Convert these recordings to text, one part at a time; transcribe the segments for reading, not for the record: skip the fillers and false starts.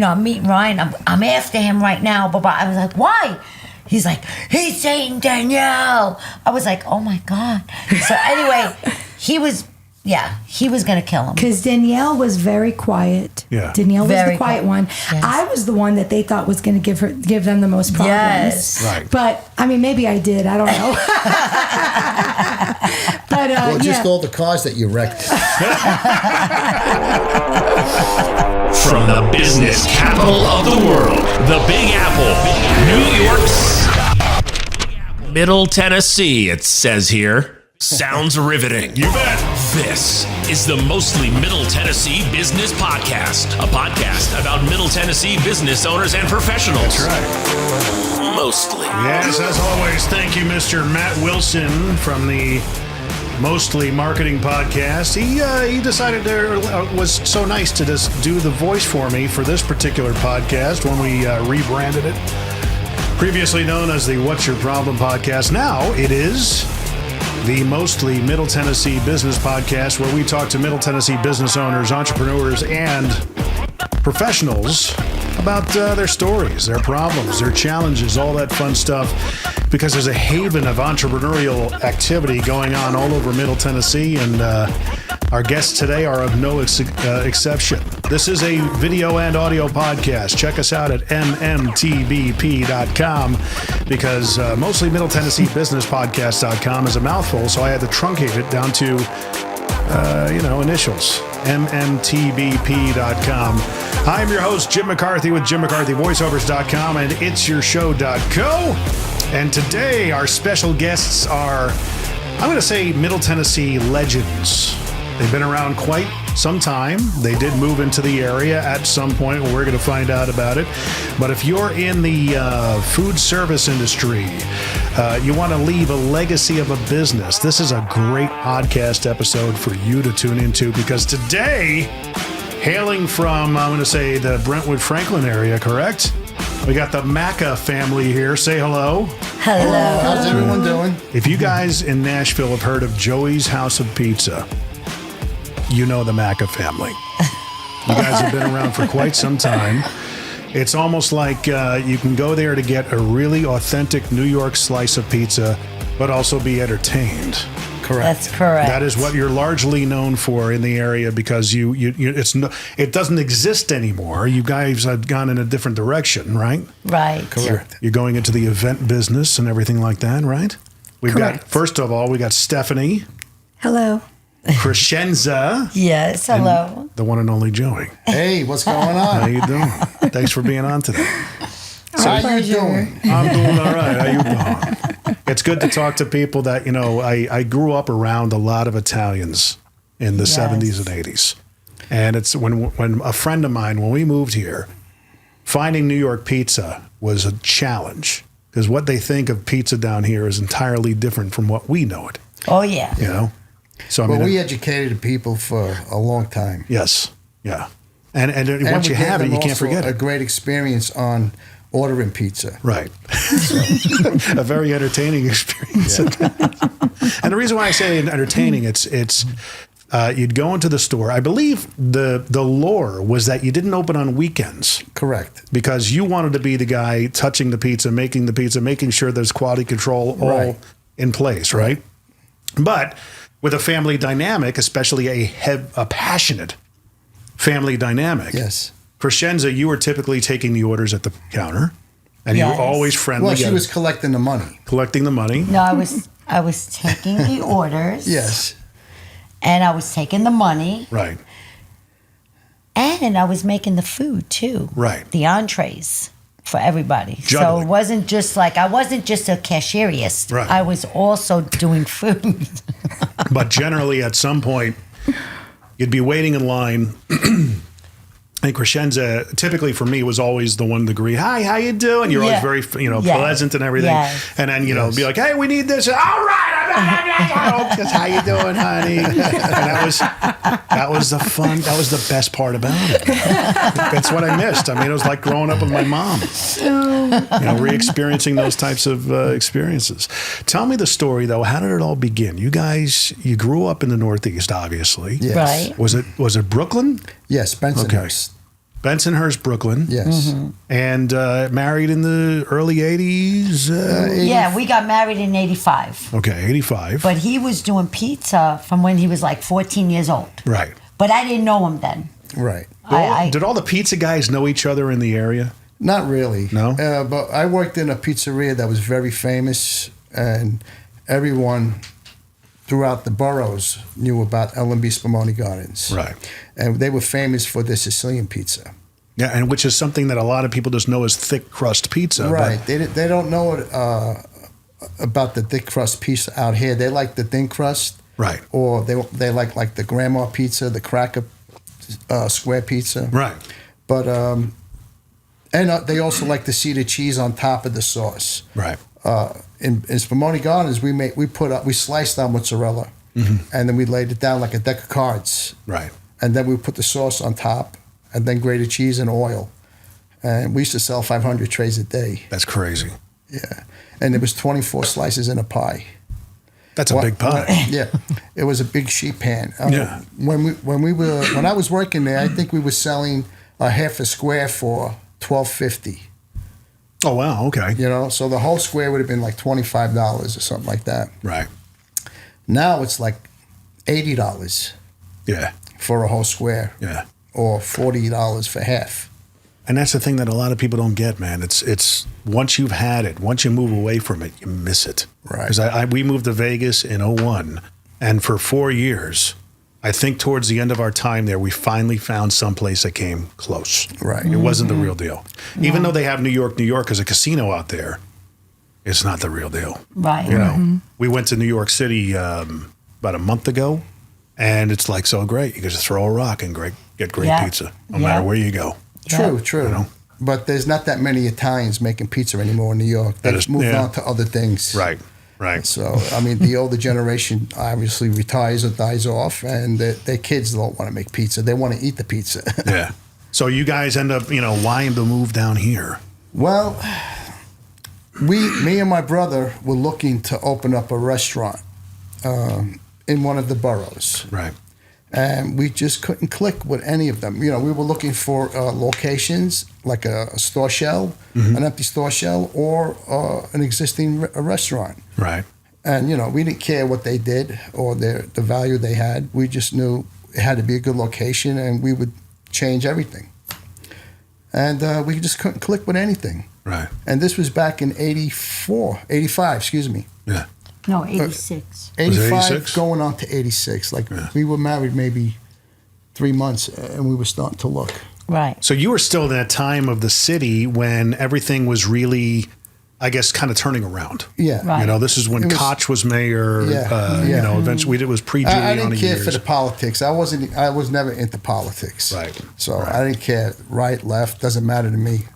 I'm meeting Ryan. I'm after him right now. But I was like, why? He's like, he's dating Danielle. I was like, oh my God. So anyway, he was going to kill him. Because Danielle was very quiet. Yeah. Danielle was Very the quiet one. Yes. I was the one that they thought was going to give them the most problems. Yes. Right. But, I mean, maybe I did. I don't know. But, Well, just all the cars that you wrecked. From the business capital of the world, the Big Apple, New York, Middle Tennessee, it says here. Sounds riveting. You bet. This is the Mostly Middle Tennessee Business Podcast, a podcast about Middle Tennessee business owners and professionals. That's right. Mostly. Yes, as always, thank you, Mr. Matt Wilson from the Mostly Marketing Podcast. He decided was so nice to just do the voice for me for this particular podcast when we rebranded it. Previously known as the What's Your Problem Podcast. Now it is the Mostly Middle Tennessee Business Podcast, where we talk to Middle Tennessee business owners, entrepreneurs, and professionals about their stories, their problems, their challenges, all that fun stuff, because there's a haven of entrepreneurial activity going on all over Middle Tennessee, and our guests today are of no exception. This is a video and audio podcast. Check us out at MMTBP.com, because Mostly Middle Tennessee Business Podcast.com is a mouthful, so I had to truncate it down to initials. MMTBP.com. I am your host, Jim McCarthy, with JimMcCarthyVoiceovers.com and It'sYourShow.co. And today, our special guests are, I'm going to say, Middle Tennessee legends. They've been around quite some time. They did move into the area at some point. We're going to find out about it. But if you're in the food service industry, you want to leave a legacy of a business, this is a great podcast episode for you to tune into, because today, hailing from, I'm going to say, the Brentwood, Franklin area, correct? We got the Macca family here. Say hello. Hello. How's everyone doing? If you guys in Nashville have heard of Joey's House of Pizza, you know the Macca family. You guys have been around for quite some time. It's almost like you can go there to get a really authentic New York slice of pizza, but also be entertained. Correct. That's correct. That is what you're largely known for in the area, because it doesn't exist anymore. You guys have gone in a different direction, right? Right. Correct. You're going into the event business and everything like that, right? Correct. First of all, we got Stephanie. Hello. Crescenza. Yes, hello. And the one and only Joey. Hey, what's going How on? you doing? Thanks for being on today. How you doing? I'm doing all right. How you doing? It's good to talk to people that, I grew up around a lot of Italians in the 70s and 80s. And it's when a friend of mine, when we moved here, finding New York pizza was a challenge, because what they think of pizza down here is entirely different from what we know it. Oh, yeah. So Well, we educated people for a long time. Yes, yeah, and once you have it, you can't forget A it. great experience on ordering pizza. Right, a very entertaining experience. Yeah. And the reason why I say entertaining, it's you'd go into the store. I believe the lore was that you didn't open on weekends. Correct. Because you wanted to be the guy touching the pizza, making sure there's quality control all in place, right? But with a family dynamic, especially a passionate family dynamic. Yes. Crescenza, you were typically taking the orders at the counter, and you were always friendly. Well, she was collecting the money. Collecting the money. No, I was taking the orders. Yes. And I was taking the money. Right. And I was making the food too. Right. The entrees for everybody. Juggling. So it wasn't just I wasn't just a cashierist. Right. I was also doing food. But generally, at some point, you'd be waiting in line. And Crescenza, typically for me, was always the one to greet. Hi, how you doing? You're always very, pleasant and everything. Yes. And then, be like, hey, we need this. All right. Just, how you doing, honey? And that was the fun. That was the best part about it. That's what I missed. I mean, it was like growing up with my mom. Re-experiencing those types of experiences. Tell me the story, though. How did it all begin? You guys, you grew up in the Northeast, obviously. Yes. Right. Was it Brooklyn? Yes, Bensonhurst. Bensonhurst, Brooklyn. Yes. And married in the early 80s? Yeah, we got married in 85. Okay, 85. But he was doing pizza from when he was like 14 years old. Right. But I didn't know him then. Right. Did all the pizza guys know each other in the area? Not really. No? But I worked in a pizzeria that was very famous, and everyone throughout the boroughs knew about L&B Spumoni Gardens. Right. And they were famous for their Sicilian pizza. Yeah, and which is something that a lot of people just know as thick crust pizza. Right. They don't know about the thick crust pizza out here. They like the thin crust. Right. Or they like the grandma pizza, the cracker square pizza. Right. But and they also like to see the cheese on top of the sauce. Right. In Spumoni Gardens, we sliced our mozzarella, and then we laid it down like a deck of cards. Right. And then we put the sauce on top, and then grated cheese and oil. And we used to sell 500 trays a day. That's crazy. Yeah. And there was 24 slices in a pie. That's a big pie. Yeah. It was a big sheet pan. Yeah. When I was working there, I think we were selling a half a square for $12.50. Oh, wow. Okay. You know, so the whole square would have been like $25 or something like that. Right. Now it's like $80 Yeah. for a whole square. Yeah. Or $40 for half. And that's the thing that a lot of people don't get, man. It's once you've had it, once you move away from it, you miss it. Right. Because we moved to Vegas in 2001, and for 4 years, I think towards the end of our time there, we finally found someplace that came close. Right. It wasn't the real deal. Even though they have New York as a casino out there, it's not the real deal. Right. You know, we went to New York City about a month ago, and it's like so great. You can just throw a rock and get great pizza, no matter where you go. True. You know? But there's not that many Italians making pizza anymore in New York. They've moved on to other things. Right. Right. So, I mean, the older generation obviously retires or dies off, and their kids don't want to make pizza. They want to eat the pizza. Yeah. So you guys end up, wanting to move down here. Well, me and my brother were looking to open up a restaurant in one of the boroughs. Right. And we just couldn't click with any of them. You know, we were looking for locations, like a store shell, an empty store shell, or an existing restaurant. Right. And, we didn't care what they did or the value they had. We just knew it had to be a good location, and we would change everything. And we just couldn't click with anything. Right. And this was back in 85, excuse me. Yeah. No, 86. 85 86? going on to 86. Like, we were married maybe 3 months, and we were starting to look. Right. So you were still in that time of the city when everything was really, I guess, kind of turning around. Yeah. Right. This is when Koch was mayor. Eventually it was pre-Giuliani I didn't care years. for the politics. I was never into politics. Right. So I didn't care. Right, left, doesn't matter to me.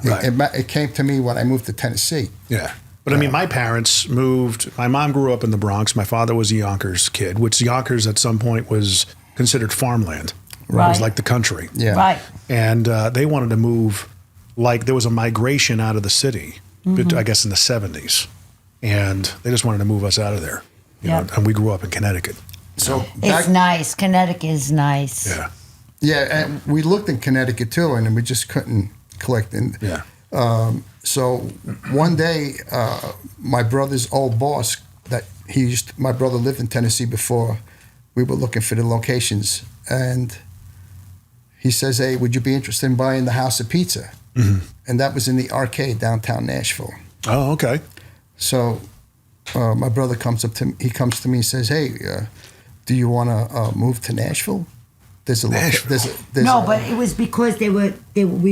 Right. It came to me when I moved to Tennessee. Yeah. But I mean, my parents moved. My mom grew up in the Bronx. My father was a Yonkers kid, which Yonkers at some point was considered farmland. Right. It was like the country. Yeah. Right. And they wanted to move, like there was a migration out of the city, I guess in the 70s. And they just wanted to move us out of there. You know, and we grew up in Connecticut. So It's nice. Connecticut is nice. Yeah. Yeah, and we looked in Connecticut too, and we just couldn't click. And so one day, my brother's old boss, my brother lived in Tennessee before. We were looking for the locations, and he says, "Hey, would you be interested in buying the House of Pizza?" And that was in the arcade downtown Nashville. Oh, okay. So my brother comes to me and says, "Hey, do you want to move to Nashville?" But it was because we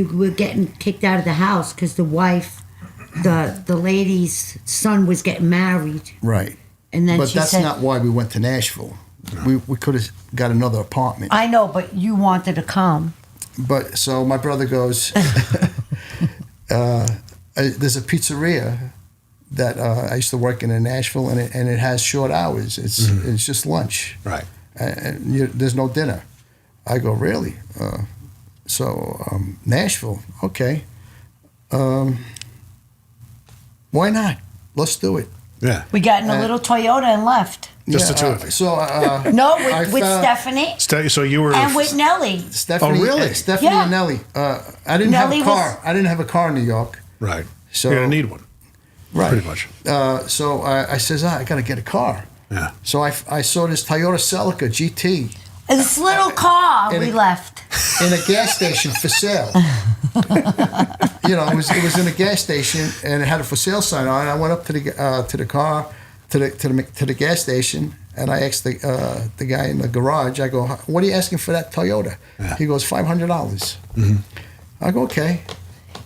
were getting kicked out of the house because the wife, the lady's son was getting married. Right. And then but she that's said, not why we went to Nashville. No. We could have got another apartment. I know, but you wanted to come. But so my brother goes, there's a pizzeria that I used to work in Nashville, and it has short hours. It's just lunch. Right. And there's no dinner. I go, really? Nashville, okay. Why not? Let's do it. Yeah. We got in a little Toyota and left. Just the two of you. So No, I with found- Stephanie So you were and with Nelly. Stephanie, Oh, really? Stephanie Yeah. and Nelly. I didn't Nelly have a car. I didn't have a car in New York. right. So You're gonna need one. right. Pretty much. So I says, I got to get a car. Yeah. So I saw this Toyota Celica GT This little car And we it- left. in a gas station for sale. It was in a gas station and it had a for sale sign on it. I went up to the car to the gas station and I asked the guy in the garage. I go, "What are you asking for that Toyota?" Yeah. He goes, $500. I go, "Okay."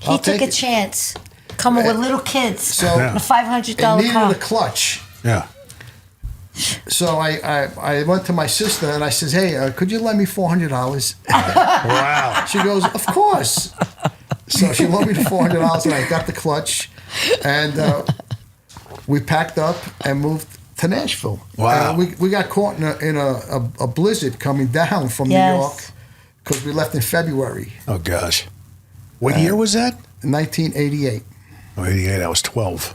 He took a it. chance coming with little kids. So a $500 it needed car. a clutch. Yeah. So I went to my sister and I says, "Hey, could you lend me $400?" Wow. She goes, "Of course." So she loaned me the $400 and I got the clutch, and we packed up and moved to Nashville. Wow. We got caught in a blizzard coming down from Yes. New York because we left in February, Oh gosh. What year was that? 1988. Oh, 88. I was 12.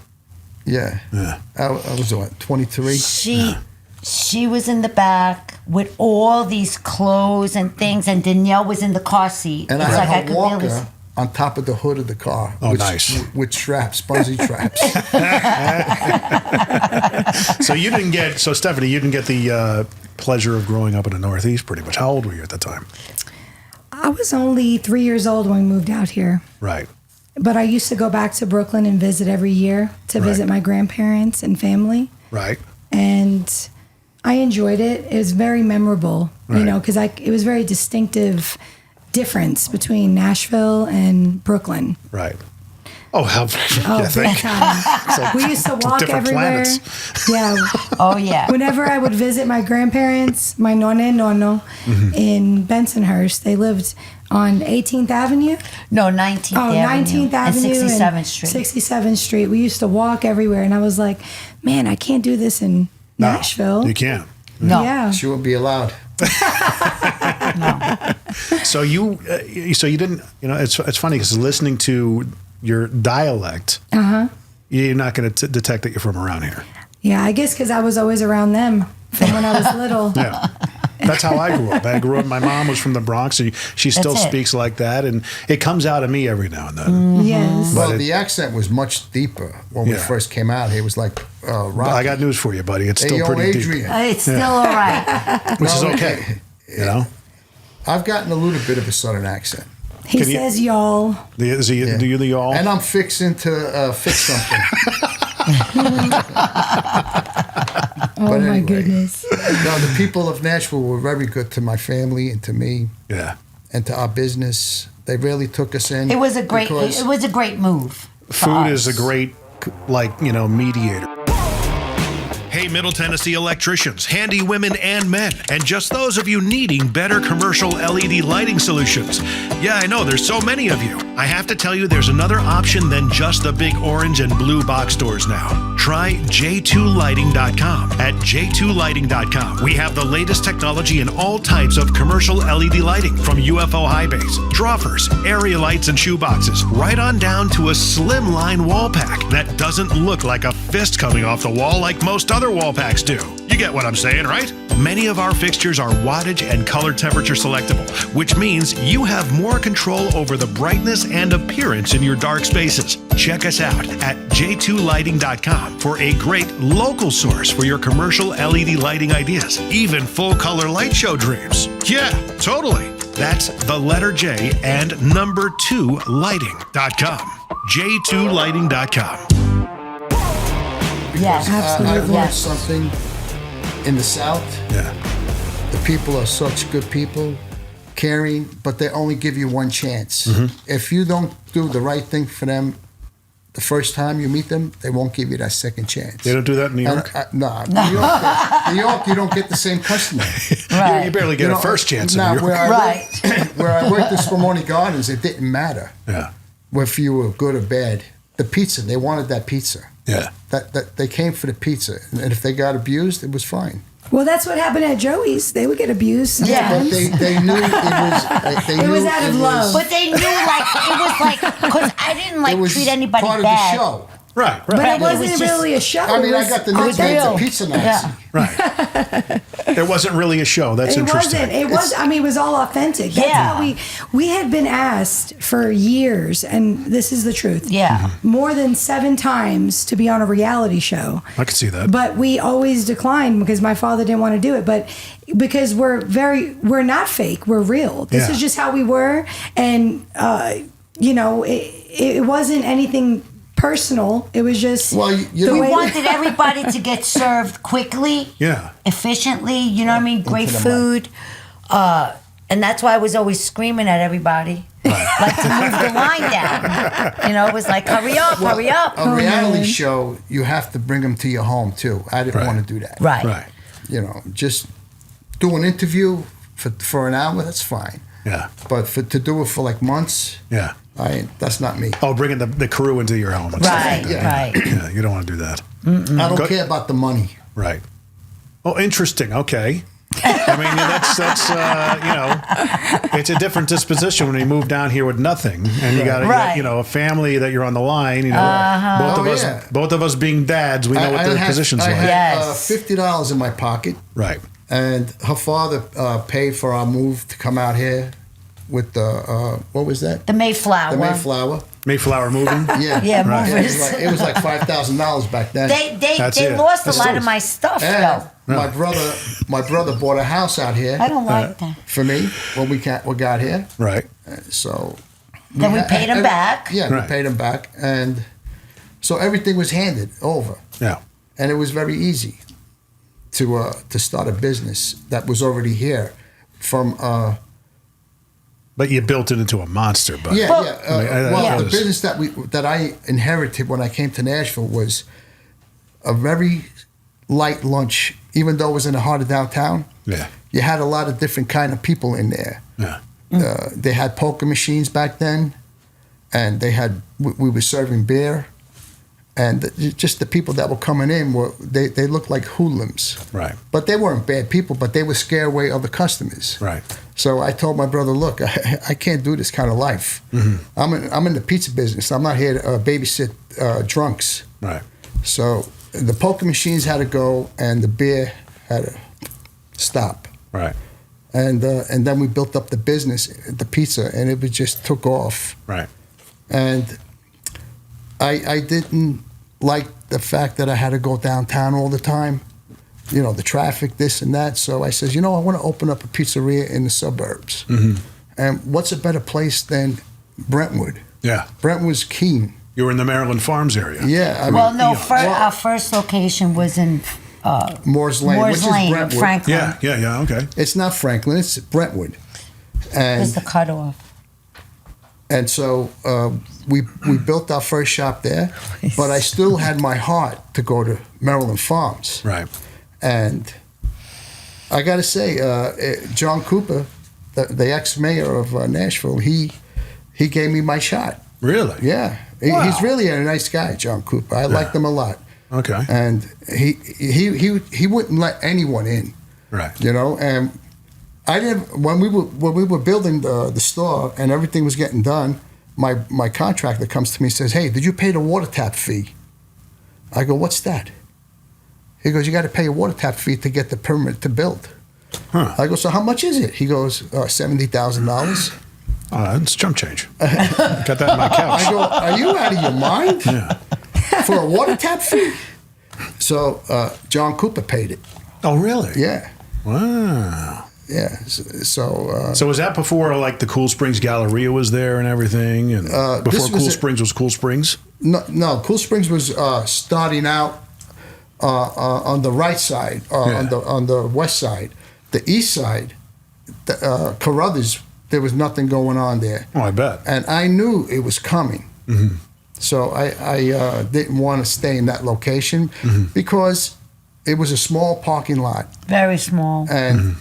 Yeah. Yeah. I was what, 23? She was in the back with all these clothes and things, and Danielle was in the car seat. And I It's had like her barely walker on top of the hood of the car. Oh, nice. With straps, bungee traps. So Stephanie, you didn't get the pleasure of growing up in the Northeast pretty much. How old were you at the time? I was only 3 years old when we moved out here. Right. But I used to go back to Brooklyn and visit every year to Right. visit my grandparents and family. Right. And I enjoyed it. It was very memorable, Right. because it was very distinctive difference between Nashville and Brooklyn. Right. Oh, how Oh, yeah, big time. We used to walk different everywhere. planets. Yeah. Oh, yeah. Whenever I would visit my grandparents, my nonna and nono in Bensonhurst, they lived on 18th Avenue. No, 19th Oh, Avenue. 19th Avenue And 67th Street. 67th Street. We used to walk everywhere, and I was like, man, I can't do this in No, Nashville. You can't. No. Yeah. She wouldn't be allowed. So you didn't. It's funny because listening to your dialect, you're not going to detect that you're from around here. Yeah, I guess because I was always around them from when I was little. Yeah. That's how I grew up. My mom was from the Bronx, so she still That's it. speaks like that, and it comes out of me every now and then. Yes. Well, But the accent was much deeper when we Yeah. first came out. He was like, Rocky. I got news for you, buddy. It's Hey, still yo, pretty Adrian. It's still all right. which is No, okay. You know, I've gotten a little bit of a southern accent. He Can you- says y'all. do you the y'all? And I'm fixing to fix something. Oh, But my anyway. goodness. No, the people of Nashville were very good to my family and to me Yeah. and to our business. They really took us in. It was a great. because- It was a great move. for Food us. is a great, mediator. Hey, Middle Tennessee electricians, handy women and men, and just those of you needing better commercial LED lighting solutions. Yeah, I know, there's so many of you. I have to tell you, there's another option than just the big orange and blue box stores now. Try j2lighting.com. At j2lighting.com, we have the latest technology in all types of commercial LED lighting, from UFO high bays, drawers, area lights, and shoeboxes, right on down to a slimline wall pack that doesn't look like a fist coming off the wall like most other wall packs do. You get what I'm saying, right? Many of our fixtures are wattage and color temperature selectable, which means you have more control over the brightness and appearance in your dark spaces. Check us out at j2lighting.com for a great local source for your commercial LED lighting ideas, even full color light show dreams. Yeah, totally. That's the letter J and number 2 lighting.com. j2lighting.com. Yes. I've learned Yes. something in the South. Yeah. The people are such good people, caring, but they only give you one chance. If you don't do the right thing for them the first time you meet them, they won't give you that second chance. They don't do that in New York? No. New York, you don't get the same customer. Right. You barely get You a know, first chance in now, New York. where I worked at Spumoni Gardens, it didn't matter Yeah. if you were good or bad. The pizza, they wanted that pizza. Yeah. That they came for the pizza, and if they got abused, it was fine. Well, that's what happened at Joey's. They would get abused Yeah. sometimes. But they knew it was. They It was knew out of love. But they knew, it was like, because I didn't it was treat anybody part bad. of the show. Right. But it It was wasn't just- really a show. I mean, It I was- got the it was nickname real. the Pizza Nazi. Yeah. Right. There wasn't really a show. That's It interesting. wasn't. It was. I mean, it was all authentic. That's Yeah. how we had been asked for years, and this is the truth. Yeah. More than 7 times to be on a reality show. I could see that. But we always declined because my father didn't want to do it. But because we're not fake. We're real. This Yeah. is just how we were, and it wasn't anything personal. It was just Well, you the know- We way- wanted everybody to get served quickly, Yeah. efficiently. You know what I mean? Great the food, and that's why I was always screaming at everybody, like to move the line down. You know, it was like, hurry up, hurry up. A reality show, you have to bring them to your home too. I didn't Right. want to do that. Right. Right. You know, just do an interview for an hour. That's fine. Yeah. But to do it for like months, Yeah. that's not me. Oh, bringing the crew into your home. and stuff Right, like that. right. Yeah, you don't want to do that. I don't Go- care about the money. Right. Oh, interesting. Okay. I mean, it's a different disposition when you move down here with nothing, and you got Right. a family that you're on the line. You know, both of us being dads, we know what their positions I are. had Yes. $50 in my pocket, Right. and her father paid for our move to come out here with the what was that? The Mayflower. The Mayflower. Mayflower moving. Yeah, Yeah, Right. movers. It was like $5,000 back then. They That's they it. lost a That's lot it. of my stuff, and though. my brother bought a house out here I don't like that. for me when we got here. Right. So Then we paid him back. Yeah, Right. we paid him back, and so everything was handed over, Yeah. and it was very easy to start a business that was already here. From But you built it into a monster. But yeah, Well- yeah. I mean, Well, that the was- business that I inherited when I came to Nashville was a very light lunch, even though it was in the heart of downtown. Yeah. You had a lot of different kind of people in there. Yeah. They had poker machines back then, and we were serving beer, and just the people that were coming in they looked like hoodlums. Right. But they weren't bad people, but they would scare away other customers. Right. So I told my brother, look, I can't do this kind of life. I'm in the pizza business. I'm not here to babysit drunks. Right. So the poker machines had to go, and the beer had to stop. Right. And then we built up the business, the pizza, and it just took off. Right. And I didn't like the fact that I had to go downtown all the time. You know, the traffic, this and that. So I says, I want to open up a pizzeria in the suburbs. And what's a better place than Brentwood? Yeah. Brentwood's keen. You were in the Maryland Farms area. Yeah. I Well, mean, no, yeah. our first location was in Moore's Lane, Moore's which Lane, is Brentwood. Franklin. Yeah. Okay. It's not Franklin, it's Brentwood. Was the And cutoff. and so we built our first shop there, but I still had my heart to go to Maryland Farms. Right. And I got to say, John Cooper, the ex-mayor of Nashville, he gave me my shot. Really? Yeah, Wow. he's really a nice guy, John Cooper. I liked him a lot. Okay. And he wouldn't let anyone in, Right. And I didn't when we were building the store and everything was getting done. My contractor comes to me and says, "Hey, did you pay the water tap fee?" I go, "What's that?" He goes, "You got to pay a water tap fee to get the permit to build." Huh. I go, "So how much is it?" He goes, $70,000. Oh, that's chump change. Got that in my couch. I go, "Are you out of your mind Yeah. for a water tap fee?" So John Cooper paid it. Oh, really? Yeah, Wow. yeah. So So was that before like the Cool Springs Galleria was there and everything, and before this was Cool a- Springs was Cool Springs? no, Cool Springs was starting out on the right side, on the west side. The east side, Carruthers, there was nothing going on there. Oh, I bet. And I knew it was coming. So I didn't want to stay in that location because it was a small parking lot. Very small. And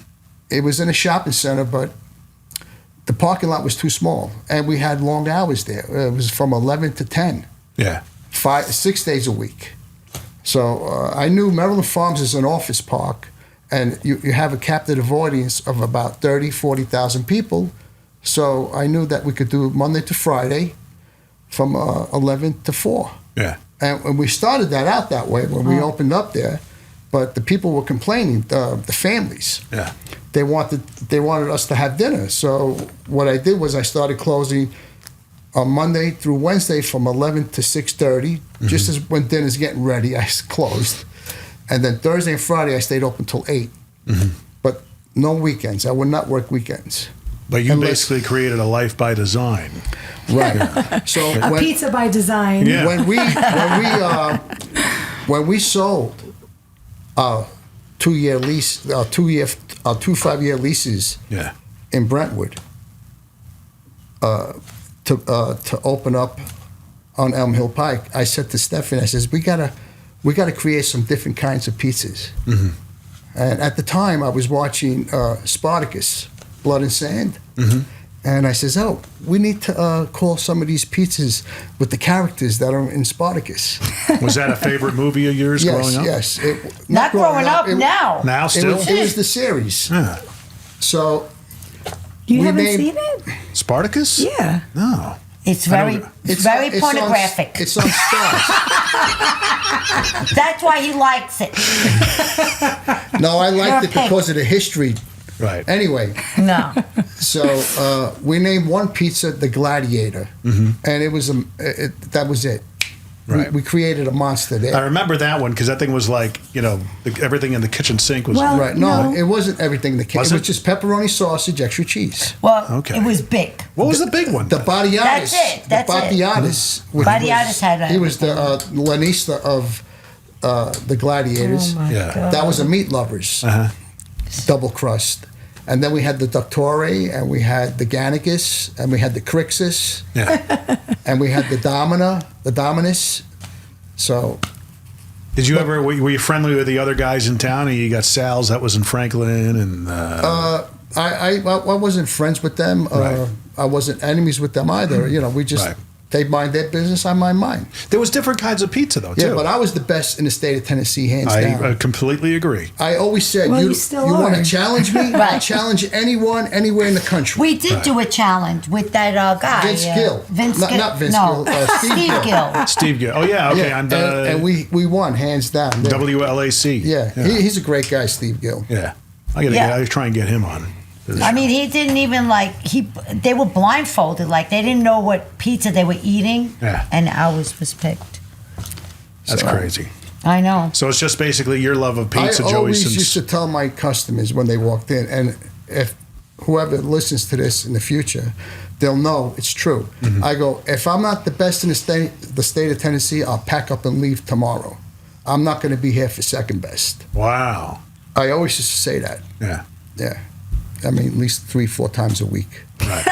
it was in a shopping center, but the parking lot was too small. And we had long hours there. It was from 11 to 10, Yeah. 6 days a week. So I knew Maryland Farms is an office park, and you have a captive audience of about 30, 40,000 people. So I knew that we could do Monday to Friday from 11 to 4. Yeah. And we started that out that way when we opened up there, but the people were complaining, the families. Yeah. They wanted us to have dinner. So what I did was I started closing on Monday through Wednesday from 11 to 6:30. Just as when dinner's getting ready, I closed. And then Thursday and Friday, I stayed open till 8. But no weekends. I would not work weekends. But you basically created a life by design. Right. So A pizza by design. Yeah. When we sold 2-year lease, 2 5-year leases Yeah. in Brentwood to open up on Elm Hill Pike, I said to Stephanie, I says, we gotta create some different kinds of pizzas. And at the time, I was watching Spartacus, Blood and Sand. And I says, oh, we need to call some of these pizzas with the characters that are in Spartacus. Was that a favorite movie of yours growing up? Yes. Not growing up, now. Now still? It was the series. Yeah. So You we haven't named- seen it? Spartacus? Yeah. No. It's very pornographic. It's on Stars. That's why he likes it. No, I liked You're it because of the history. Right. Anyway, No. so we named one pizza the Gladiator, and it was that was it. Right. We created a monster I there. remember that one because that thing was like, everything in the kitchen sink was. Well, Right? No, No. it wasn't everything. It Was was it? just pepperoni, sausage, extra cheese. Well, Okay. it was big. What was the big one? The Badiatis. That's it, that's the it. Badiatis. Badiatis had He was the Lanista of the Gladiators. Oh my Yeah. God. That was a Meat Lovers. Double crust. And then we had the Doctore, and we had the Gannicus, and we had the Crixus, Yeah. and we had the Dominus. So Did you ever, were you friendly with the other guys in town? You got Sal's, that was in Franklin, and. I wasn't friends with them. Right. I wasn't enemies with them either. We just, Right. they mind their business, I mind mine. There was different kinds of pizza, though, too. Yeah, but I was the best in the state of Tennessee, hands down. I completely agree. I always said, Well, you you still want are. to challenge me? I'll Right. challenge anyone, anywhere in the country. We did do a challenge with that guy. Vince Gill. Vince Not- Gill. not Vince no. Gill, Steve Gill. Steve Gill. Oh, yeah, okay. Yeah, On and we won, hands down. Yeah. WLAC. Yeah, he's a great guy, Steve Gill. Yeah. I gotta try and get him on. I mean, he didn't even they were blindfolded. Like, they didn't know what pizza they were eating. Yeah. And ours was picked. That's crazy. I know. So it's just basically your love of pizza, I Joey, always since. used to tell my customers when they walked in, and if whoever listens to this in the future, they'll know it's true. I go, if I'm not the best in the state of Tennessee, I'll pack up and leave tomorrow. I'm not going to be here for second best. Wow. I always used to say that. Yeah. Yeah. I mean, at least 3-4 times a week. Right.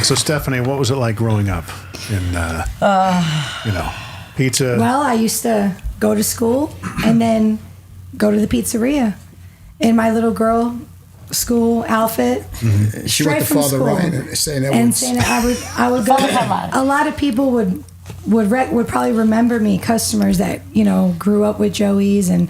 So, Stephanie, what was it like growing up in, pizza? Well, I used to go to school and then go to the pizzeria in my little girl school outfit. She went to from Father school. Ryan and St. And Edwards. saying I would go. A lot of people would probably remember me, customers that grew up with Joey's and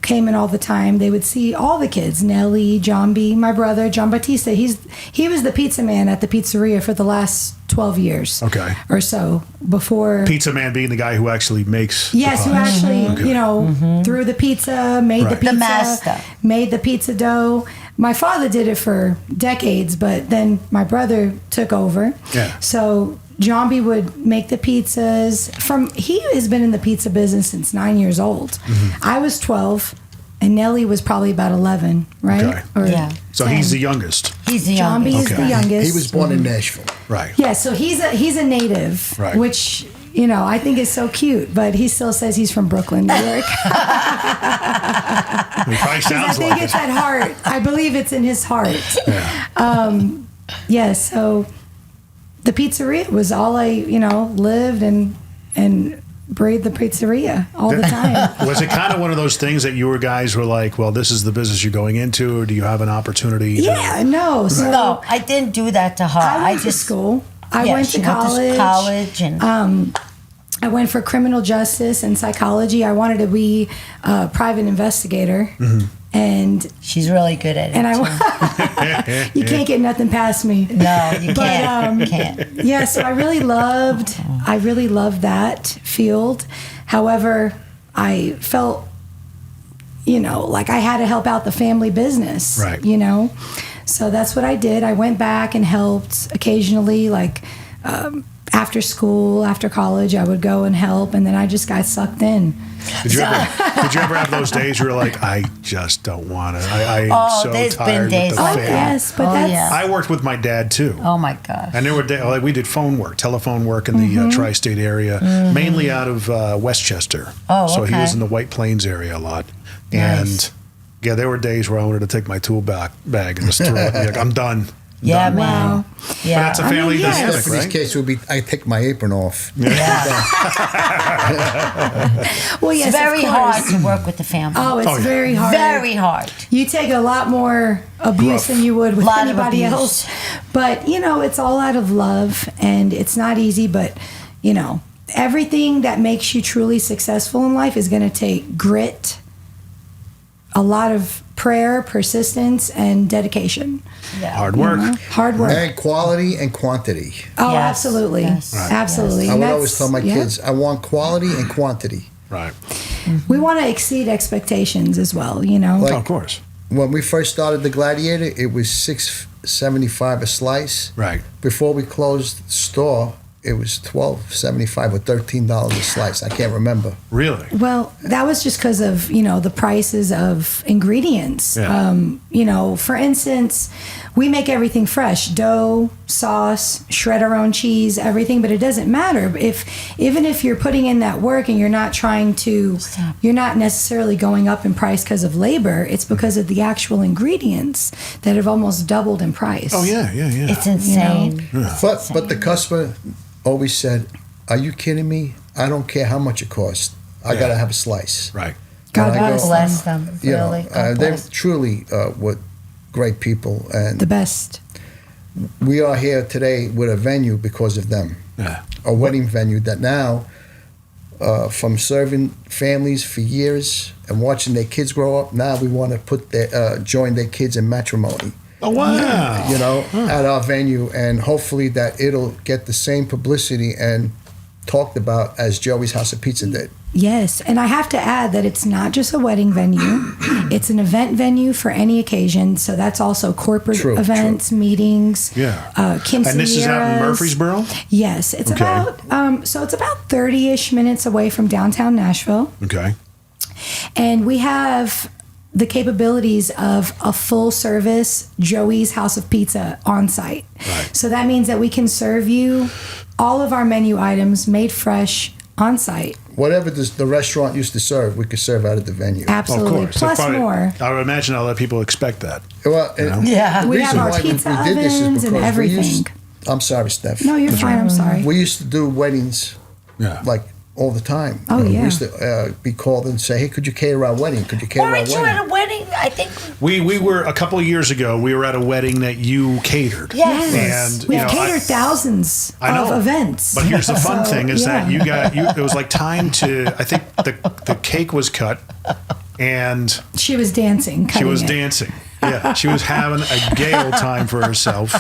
came in all the time. They would see all the kids, Nelly, John B, my brother, John Batista. He was the pizza man at the pizzeria for the last 12 years. Okay. Or so before. Pizza man being the guy who actually makes. Yes, the who pies. actually, threw the pizza, made the Right. pizza, The master. made the pizza dough. My father did it for decades, but then my brother took over. Yeah. So John B would make the pizzas. He has been in the pizza business since 9 years old. I was 12, and Nelly was probably about 11, right? Okay. Or Yeah. So he's the youngest. He's the John B youngest. is the youngest. He was born in Nashville. Right. Yeah, so he's a native, Right. which I think is so cute. But he still says he's from Brooklyn, New York. He probably I sounds think like it's it. at heart. I believe it's in his heart. Yeah. So the pizzeria was all I, lived and breathed the pizzeria all the time. Was it kind of one of those things that you guys were like, well, this is the business you're going into, or do you have an opportunity? Yeah, no. So No, I didn't do that to her. I went to school. I went she to college. college and I went for criminal justice and psychology. I wanted to be a private investigator. And she's really good at it. And you can't get nothing past me. No, you can't. You can't. Yeah, so I really loved that field. However, I felt, like I had to help out the family business. Right. So that's what I did. I went back and helped occasionally, like after school, after college, I would go and help, and then I just got sucked in. Did you ever have those days where you're like, I just don't want to? I'm so there's tired been days with the like family. Yes, but that's I worked with my dad too. Oh my gosh. And there were days, like we did telephone work in the tri-state area, mainly out of Westchester. Oh, So he okay. was in the White Plains area a lot. Nice. And yeah, there were days where I wanted to take my tool bag and just throw it. Like, I'm done. Yeah, Done. man. Wow. Yeah. But that's a family yes. dynamic, For these right? cases would be, I take my apron off. well, yes, It's very of course. hard to work with the family. Oh, it's Oh, yeah. very hard. Very hard. You take a lot more abuse Gruff. than you would with Lot of anybody abuse. else. But, it's all out of love, and it's not easy, but, everything that makes you truly successful in life is going to take grit, a lot of prayer, persistence, and dedication. Yeah. Hard work. Hard work. And quality and quantity. Oh, Yes, absolutely. yes, Right. Absolutely. I And would that's- always tell my yeah. kids, I want quality and quantity. Right. We want to exceed expectations as well, Like- Oh, of course. When we first started the Gladiator, it was $6.75 a slice. Right. Before we closed the store, it was $12.75 or $13 a slice. I can't remember. Really? Well, that was just because of, the prices of ingredients. Yeah. For instance, we make everything fresh: dough, sauce, shred our own cheese, everything. But it doesn't matter even if you're putting in that work and you're not you're not necessarily going up in price because of labor. It's because of the actual ingredients that have almost doubled in price. Oh, yeah. It's insane. But the customer always said, "Are you kidding me? I don't care how much it costs. I got to have a slice." Right. God And I bless go, Bless them. You know, Really. God they bless. truly were great people, and The best. we are here today with a venue because of them. Yeah. A wedding venue that now, from serving families for years and watching their kids grow up, now we want to join their kids in matrimony. Oh, wow. At our venue, and hopefully that it'll get the same publicity and talked about as Joey's House of Pizza did. Yes, and I have to add that it's not just a wedding venue. It's an event venue for any occasion. So that's also corporate True, events, meetings, Yeah. quinceañeras. And this is out in Murfreesboro? Yes, it's Okay. about 30-ish minutes away from downtown Nashville. Okay. And we have the capabilities of a full service Joey's House of Pizza on site. Right. So that means that we can serve you all of our menu items made fresh on site. Whatever the restaurant used to serve, we could serve out at the venue. Absolutely. Of course. Plus That's probably- more. I would imagine a lot of people expect that. Well, Yeah. the We have reason our why pizza we did this is ovens and because everything. I'm sorry, Steph. No, you're fine. I'm sorry. We used to do weddings Yeah. like all the time. Oh, yeah. We used to be called and say, "Hey, could you cater our wedding? Could you cater our Weren't you wedding?" at a wedding? I think. We were a couple of years ago. We were at a wedding that you catered. Yes. And We've you know, catered thousands I know. of events. But here's the fun So, thing: is that yeah. it was like time to. I think the cake was cut, and She was dancing. she was cutting it. dancing. Yeah, she was having a gay old time for herself,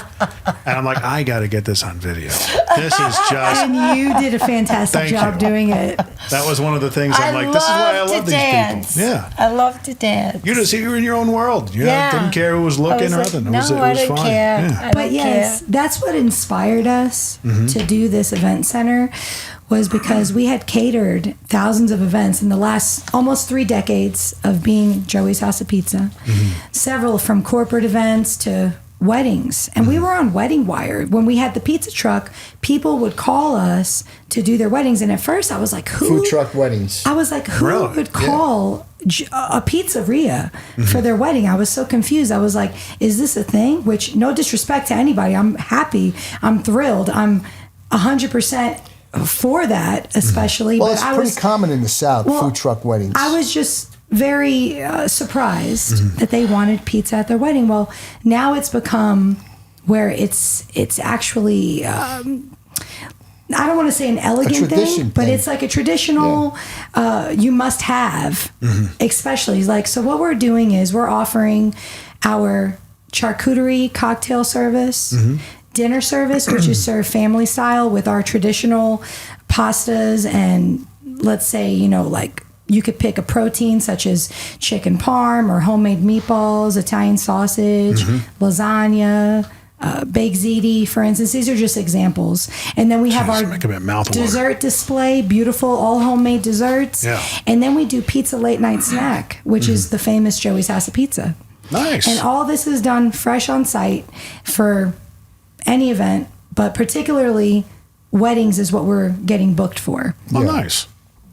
and I'm like, I got to get this on video. This is just. And you did a fantastic Thank job you. doing it. That was one of the things I'm like. This is why I love these dance. people. Yeah. I love to dance. You were in your own world. You Yeah. didn't care who was looking I or was nothing. like, It was I don't fun. care. Yeah. I But don't yes, care. that's what inspired us to do this event center, was because we had catered thousands of events in the last almost 3 decades of being Joey's House of Pizza. Several from corporate events to weddings. And we were on Wedding Wire. When we had the pizza truck, people would call us to do their weddings. And at first I was like, who? Food truck weddings. I was like, who Really? would call a pizzeria for their wedding? I was so confused. I was like, is this a thing? Which, no disrespect to anybody. I'm happy. I'm thrilled. I'm 100% for that, especially. Well, but it's I pretty was, common in the South, Well, food truck weddings. I was just very surprised that they wanted pizza at their wedding. Well, now it's become where it's actually I don't want to say an elegant thing, but it's like a traditional, you must have, especially like, so what we're doing is we're offering our charcuterie cocktail service, dinner service, which is served family style with our traditional pastas. And let's say, you know, like you could pick a protein such as chicken parm or homemade meatballs, Italian sausage, lasagna, baked ziti, for instance. These are just examples. And then we have our dessert display, beautiful, all homemade desserts. Yeah. And then we do pizza late night snack, which is the famous Joey's House of Pizza. Nice. And all this is done fresh on site for any event, but particularly weddings is what we're getting booked for. Oh, nice.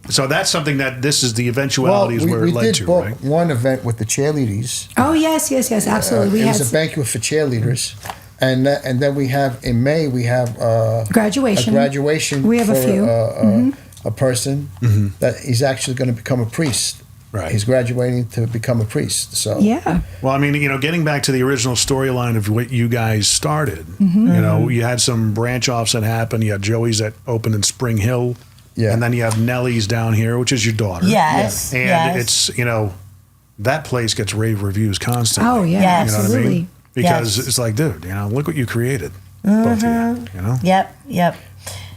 So that's something that this is the eventualities where it led to, right? We did book one event with the cheerleaders. Oh, yes, absolutely. It was a banquet for cheerleaders. And then we have, in May, we have graduation. A graduation we have for a few. A person that he's actually going to become a priest. Right. He's graduating to become a priest. So yeah. Well, I mean, you know, getting back to the original storyline of what you guys started, you know, you had some branch offs that happened. You had Joey's that opened in Spring Hill. Yeah. And then you have Nelly's down here, which is your daughter. Yes. And it's, you know, that place gets rave reviews constantly. Oh, yeah, Yes. absolutely. You know what I mean? Because Yes. it's like, dude, you know, look what you created. Both of you know? Yep.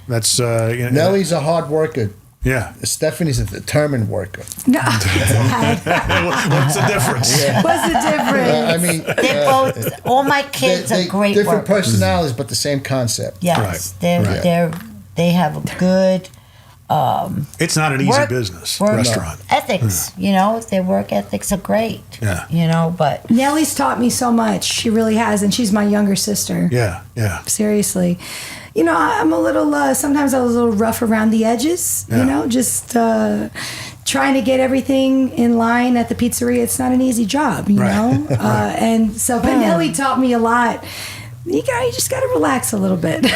That's, you know, Nelly's a hard worker. Yeah. Stephanie's a determined worker. No, What's the difference? what's the difference? I mean, They both, all my kids are great different workers. personalities, but the same concept. Yes, Right. they have a good It's not an easy work- business, work restaurant. ethics. You know, their work ethics are great. Yeah. You know, but Nelly's taught me so much. She really has, and she's my younger sister. Yeah. Seriously. You know, I'm a little, sometimes I was a little rough around the edges, Yeah. you know, just trying to get everything in line at the pizzeria. It's not an easy job, you know? And so, but Nelly taught me a lot. You just got to relax a little bit. Did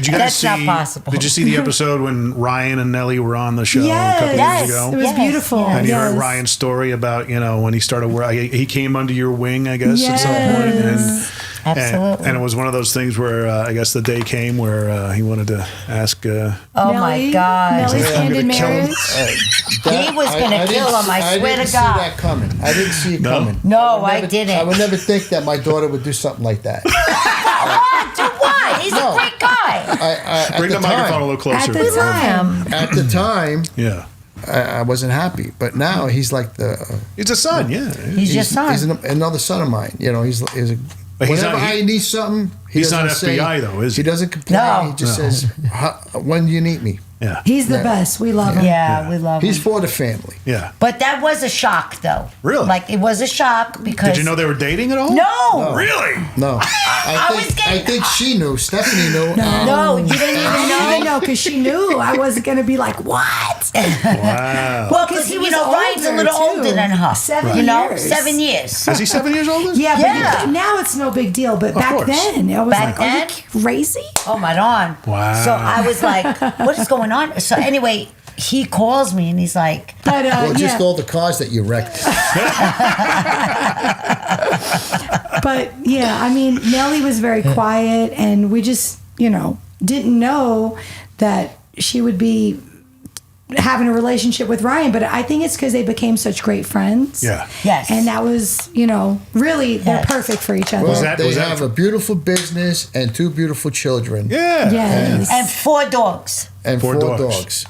you guys That's see? not possible. Did you see the episode when Ryan and Nelly were on the show a couple Yes. years ago? It was Yes, beautiful. yes. And you heard Yes. Ryan's story about, you know, when he started, he came under your wing, I guess, at some point. Yes. absolutely. And it was one of those things where I guess the day came where he wanted to ask. oh my Nelly- God. Nelly's I'm hand in gonna kill him. marriage. He was gonna kill him, I swear to God. I didn't see that coming. I didn't see it No? coming. No, would I never- didn't. I would never think that my daughter would do something like that. Do what? He's No. a great guy. At Bring the microphone a little closer. At the time. At the time, Yeah. I wasn't happy, but now he's like He's a son, yeah. He's your son. He's another son of mine. You know, he's a. But he's Whenever not- I need something, he's not doesn't say- FBI though, is he? He doesn't complain. No. He just says, "When do you need me?" Yeah. He's the best. We love him. Yeah, we love He's him. for the family. Yeah. But that was a shock, though. Really? Like, it was a shock because... Did you know they were dating at all? No! Really? No, was I think she knew. Stephanie knew. No, you didn't even I know? didn't know because she knew I wasn't going to be like, what? Wow. Well, 'Cause because, he you was know, Ryan's a older, little too. older than her. 7 You know, years. 7 years. Is he 7 years older? Yeah, Yeah. but now it's no big deal. But back course. then, I was Back like, then? are you crazy? Oh, my God. Wow. So I was like, what is going on? So anyway, he calls me and he's like, But Well, just yeah. all the cars that you wrecked. But yeah, I mean, Nelly was very quiet, and we just, you know, didn't know that she would be having a relationship with Ryan. But I think it's because they became such great friends. Yeah. yes. And that was, you know, really, they're Yes. perfect for each other. Well, that- they was that- have a beautiful business and 2 beautiful children. Yeah. Yes. and 4 dogs. And Four 4 dogs. dogs.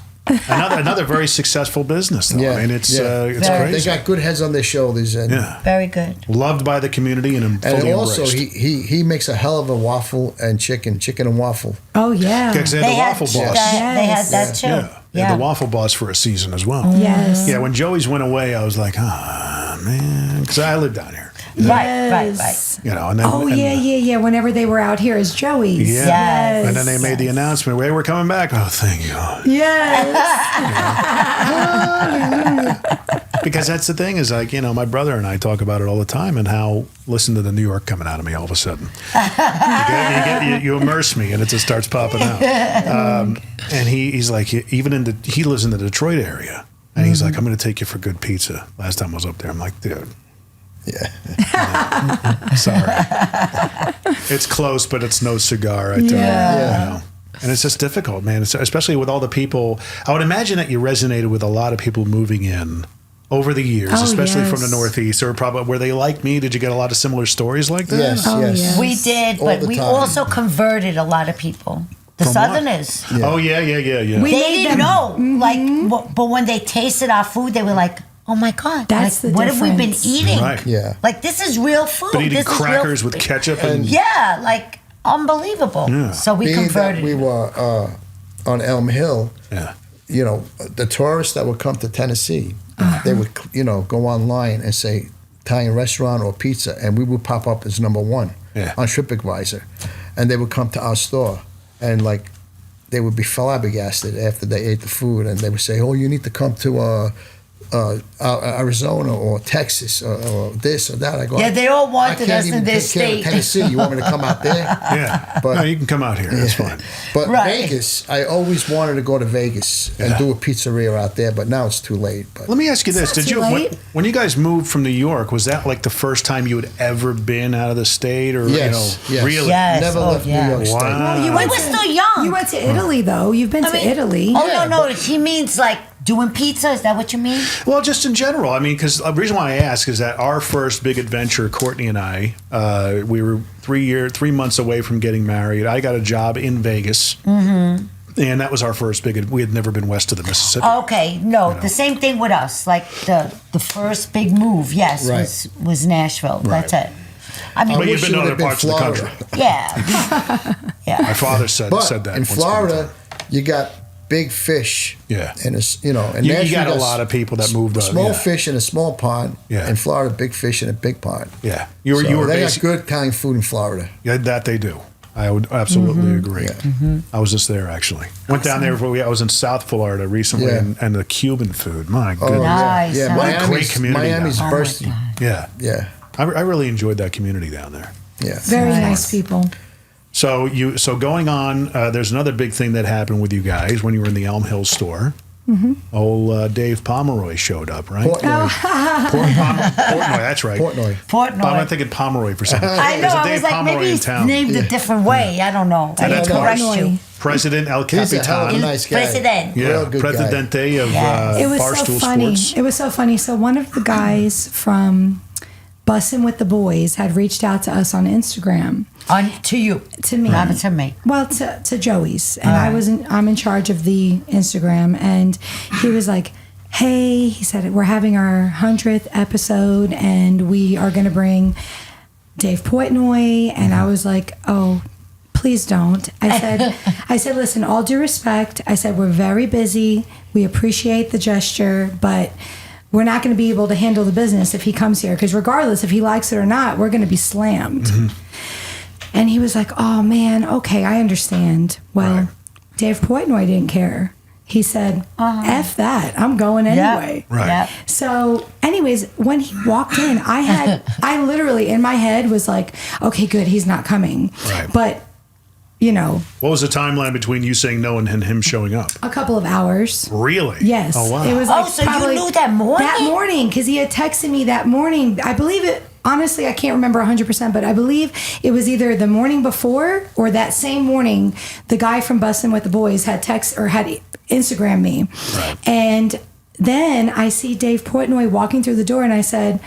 Another very successful business, though. Yeah. I mean, it's Very. They crazy. got good heads on their shoulders, and Yeah. Very good. Loved by the community and and fully also embraced. he makes a hell of a waffle and chicken and waffle. Oh, yeah. Because they had the Waffle Boss. They had that too. Yeah. They had the Waffle Boss for a season as well. Yes. Yeah, when Joey's went away, I was like, ah, man. Because I live down here. Right. You know, and then. Oh, and, yeah. Whenever they were out here as Joey's. Yeah. Yes. And then they made the announcement, hey, we're coming back. Oh, thank you. Yes. Because that's the thing is like, you know, my brother and I talk about it all the time and how, listen to the New York coming out of me all of a sudden. You immerse me and it just starts popping out. And he's like, he lives in the Detroit area. And he's like, I'm going to take you for good pizza. Last time I was up there, I'm like, dude, Yeah. Sorry. It's close, but it's no cigar. I tell you. Yeah. And it's just difficult, man. Especially with all the people. I would imagine that you resonated with a lot of people moving in over the years, especially from the Northeast, or probably were they like me? Did you get a lot of similar stories like that? Yes, yes. We did, but we also converted a lot of people. The From Southerners. Yeah. Oh, yeah. They didn't know. But when they tasted our food, they were like, oh my God. That's what have we been eating? Right. Yeah. Like, this is real food. But eating this crackers with ketchup and... Yeah, like, unbelievable. Yeah. So we converted. We were on Elm Hill. Yeah. You know, the tourists that would come to Tennessee, they would, go online and say Italian restaurant or pizza, and we would pop up as number one on TripAdvisor. And they would come to our store, and they would be flabbergasted after they ate the food, and they would say, "Oh, you need to come to Arizona or Texas or this or that." I go, they all wanted us in their take care of state. Tennessee. You want me to come out there? Yeah. But no, you can come out here. That's fine. But Vegas, I always wanted to go to Vegas and do a pizzeria out there, but now it's too late. But let me ask you this: It's not too late. when you guys moved from New York, was that like the first time you had ever been out of the state, or yes. really? Yes. Never left New York State. Wow. You We were still young. You went to Italy, though. You've been to Italy. Oh, no. He means like doing pizza. Is that what you mean? Well, just in general. I mean, because the reason why I ask is that our first big adventure, Courtney and I, we were 3 months away from getting married. I got a job in Vegas. Mm-hmm. And that was our first big. We had never been west of the Mississippi. Okay, the same thing with us. Like the first big move, was Nashville. Right. That's it. I mean, but you've been to other parts of the country. Yeah. My father said that. In Florida, you got big fish. Yeah. And and you got a lot of people that moved on. Small fish in a small pond. Yeah. In Florida, big fish in a big pond. Yeah. They got good Italian food in Florida. Yeah, that they do. I would absolutely agree. Yeah. Mm-hmm. I was just there actually. Went down there. I was in South Florida recently, and the Cuban food. My goodness. Nice. Yeah, What a great community. Miami's down bursting. Yeah. Yeah. I really enjoyed that community down there. Yeah. Very nice people. So going on, there's another big thing that happened with you guys when you were in the Elm Hill store. Mm-hmm. Old Dave Pomeroy showed up, right? Portnoy. Portnoy, that's right. Portnoy. I'm thinking Pomeroy for some reason. I know. There's a I Dave was like, Pomeroy maybe in he's town. named a different way. I don't know. I that's need to correct correct. you. President El He's a hell of a Capitan. nice guy. President. Yeah, Real good guy. Presidente of It was Barstool so funny. Sports. It was so funny. So one of the guys from Bussin' with the Boys had reached out to us on Instagram. To you. To me. Not to me. Well, to Joey's, and I'm in charge of the Instagram, and he was like, "Hey," he said, "we're having our 100th episode, and we are going to bring Dave Portnoy," and I was like, "Oh, please don't." I said, "Listen, all due respect," I said, "we're very busy. We appreciate the gesture, but we're not going to be able to handle the business if he comes here, because regardless if he likes it or not, we're going to be slammed." Mm-hmm. And he was like, "Oh man, okay, I understand." Well, Dave Portnoy didn't care. He said, "F that, I'm going anyway." Right. Yep. So, anyways, when he walked in, I literally in my head was like, "Okay, good, he's not coming." Right. But, what was the timeline between you saying no and him showing up? a couple of hours. Really? Yes. Oh wow. It was So you knew that morning? That morning, because he had texted me that morning. I believe it. Honestly, I can't remember 100%, but I believe it was either the morning before or that same morning. The guy from Bussin' with the Boys had Instagram me, and then I see Dave Portnoy walking through the door, and I said,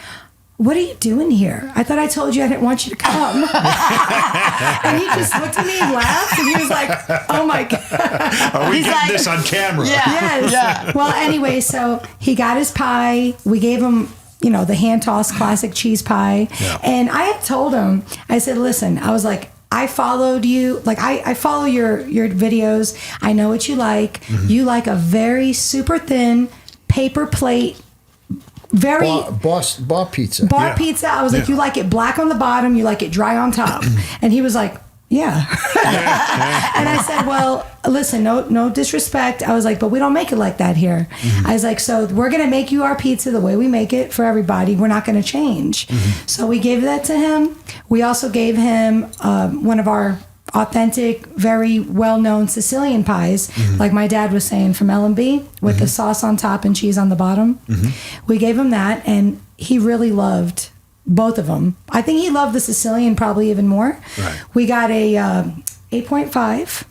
"What are you doing here? I thought I told you I didn't want you to come." And he just looked at me and laughed, and he was like, "Oh my God." Are we getting this on camera? Yes. Yeah. Well, anyway, so he got his pie. We gave him, the hand-tossed classic cheese pie. Yeah. And I had told him, I said, "Listen," I was like, "I followed you. Like, I follow your videos. I know what you like. Mm-hmm. You like a very super thin paper plate, very bar pizza. Pizza." I was like, "You like it black on the bottom. You like it dry on top." And he was like, "Yeah." And I said, "Well, listen, no disrespect." I was like, "But we don't make it like that here." Mm-hmm. I was like, "So we're going to make you our pizza the way we make it for everybody. We're not going to change." Mm-hmm. So we gave that to him. We also gave him one of our authentic, very well-known Sicilian pies, like my dad was saying, from L&B, with the sauce on top and cheese on the bottom. Mm-hmm. We gave him that, and he really loved both of them. I think he loved the Sicilian probably even more. Right. We got a 8.5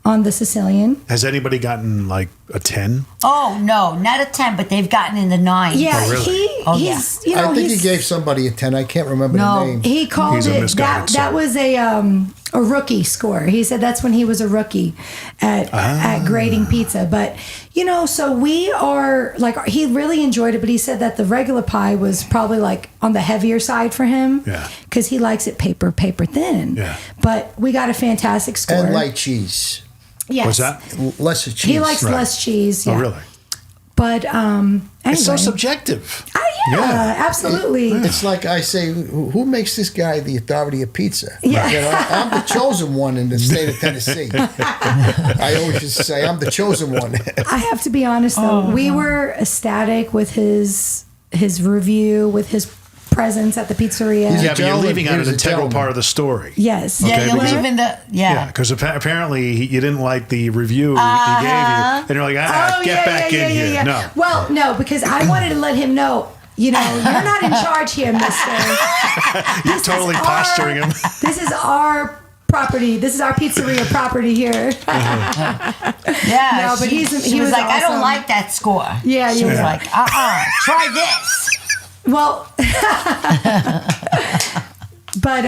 on the Sicilian. Has anybody gotten like a 10? Oh, no, not a 10, but they've gotten in the 9. Yeah, Oh, really? he's, you know, I think he gave somebody a 10. I can't remember the name. He called He's a it misguided that son. was a rookie score. He said that's when he was a rookie at grading pizza. But you know, so we are like, he really enjoyed it, but he said that the regular pie was probably like on the heavier side for him. Yeah. Because he likes it paper thin. Yeah. But we got a fantastic score. And light cheese. Yes. What's that? Less cheese. He likes Right. less cheese. Yeah. Oh, really? But anyway. It's so subjective. Yeah, absolutely. It's like I say, who makes this guy the authority of pizza? Yeah. You know, I'm the chosen one in the state of Tennessee. I always just say I'm the chosen one. I have to be honest though, we were ecstatic with his review, with his presence at the pizzeria. He's a Yeah, but you're gentleman. leaving out He's an a integral gentleman. part of the story. Yes. Yeah, Okay, you're because leaving the, Yeah, because apparently you didn't like the review he gave you, and you're like, get back in here. yeah. No. Well, no, because I wanted to let him know, you know, you're not in charge here, mister. You're totally posturing him. This is our property. This is our pizzeria property here. yeah. No, but she he was was like, I don't awesome. like that score. Yeah, She yeah. was like, try this. Well, but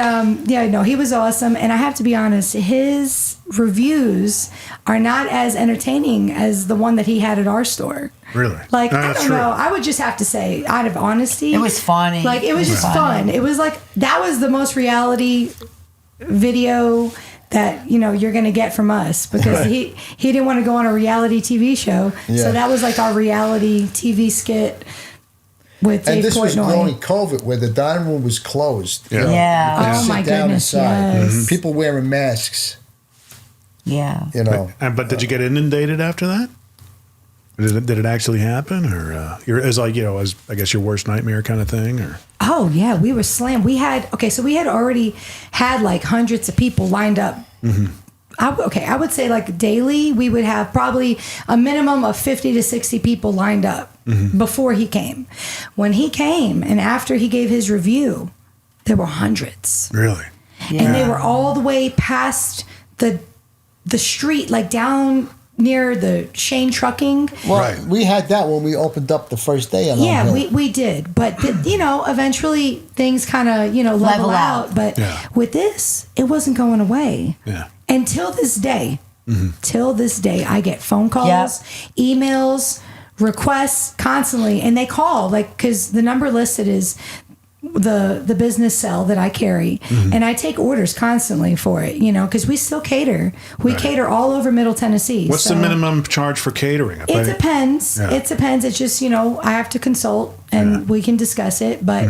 yeah, no, he was awesome, and I have to be honest, his reviews are not as entertaining as the one that he had at our store. Really? Like, No, I that's don't true. know. I would just have to say, out of honesty, It was funny. Like, it was just Funny. fun. It was like, that was the most reality video that, you know, you're going to get from us, because he didn't want to go on a reality TV show. Yeah. So that was like our reality TV skit with And Dave this was Portnoy. during COVID, where the dining room was closed. Yeah. Yeah. You could Oh, sit my down goodness, inside. yes. People wearing masks. Yeah. You know. But did you get inundated after that? Did it actually happen, or as like, you know, as I guess your worst nightmare kind of thing, or? Oh yeah, we were slammed. We had already had like hundreds of people lined up. Mm-hmm. I would say like daily we would have probably a minimum of 50 to 60 people lined up before he came. When he came and after he gave his review, there were hundreds. Really? And they were all the way past the street, like down near the Shane Trucking. Well, Right. we had that when we opened up the first day on Elm Yeah, Hill. we did. But, you know, eventually things kind of, you know, level out. out. But Yeah. with this, it wasn't going away. Yeah. Until this day. Till this day, I get phone calls, emails, requests constantly. And they call, like, because the number listed is the business cell that I carry, and I take orders constantly for it, you know, because we still cater. We cater all over Middle Tennessee. What's the so minimum charge for catering? It depends. Yeah. It depends. It's just, you know, I have to consult and we can discuss it. But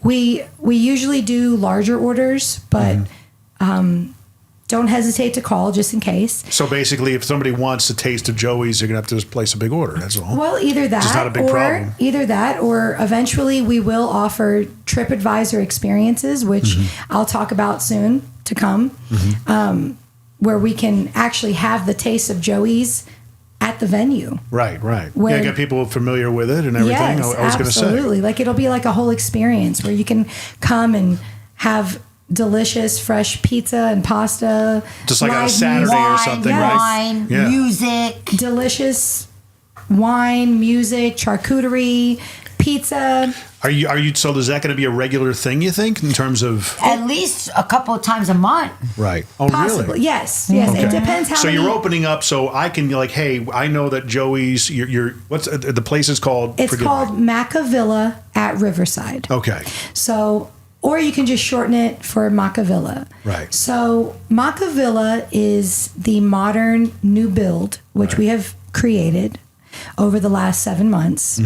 we usually do larger orders, but don't hesitate to call just in case. So basically, if somebody wants a taste of Joey's, you're gonna have to just place a big order. That's all. Well, either that, Just not a big problem. or eventually we will offer TripAdvisor experiences, which I'll talk about soon to come, where we can actually have the taste of Joey's at the venue. Right. Where- Yeah, get people familiar with it and everything. Yes, I was gonna say. absolutely. Like, it'll be like a whole experience where you can come and have delicious fresh pizza and pasta, Just like on a live Saturday or something, right? Wine, Yeah. music. delicious wine, music, charcuterie, pizza. Are you? So is that going to be a regular thing? You think, in terms of? At least a couple of times a month. Right. Oh, Possibly, really? yes. Okay. It depends how So many. you're opening up, so I can be like, hey, I know that Joey's. You're what's the place is called? It's Forgive called me. Macca Villa at Riverside. Okay. So, or you can just shorten it for Macca Villa. Right. So, Macca Villa is the modern new build, which we have created over the last 7 months.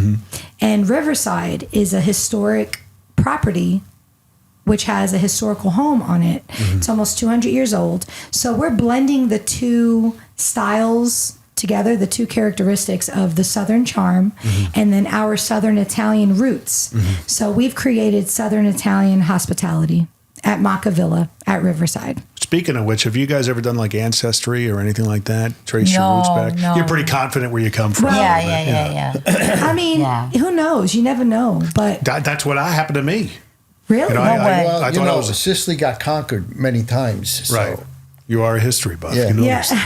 And Riverside is a historic property which has a historical home on it. It's almost 200 years old. So we're blending the two styles together, the two characteristics of the Southern charm and then our Southern Italian roots. So we've created Southern Italian hospitality at Macca Villa at Riverside. Speaking of which, have you guys ever done like Ancestry or anything like that? Trace your No, roots back? no. You're pretty confident where you come from. Yeah. I mean, Yeah. who knows? You never know. But That's what happened to me. Really? You know, No way. I thought I was Sicily got conquered many times. So. right. You are a history buff. Yeah. You know Yeah. these things.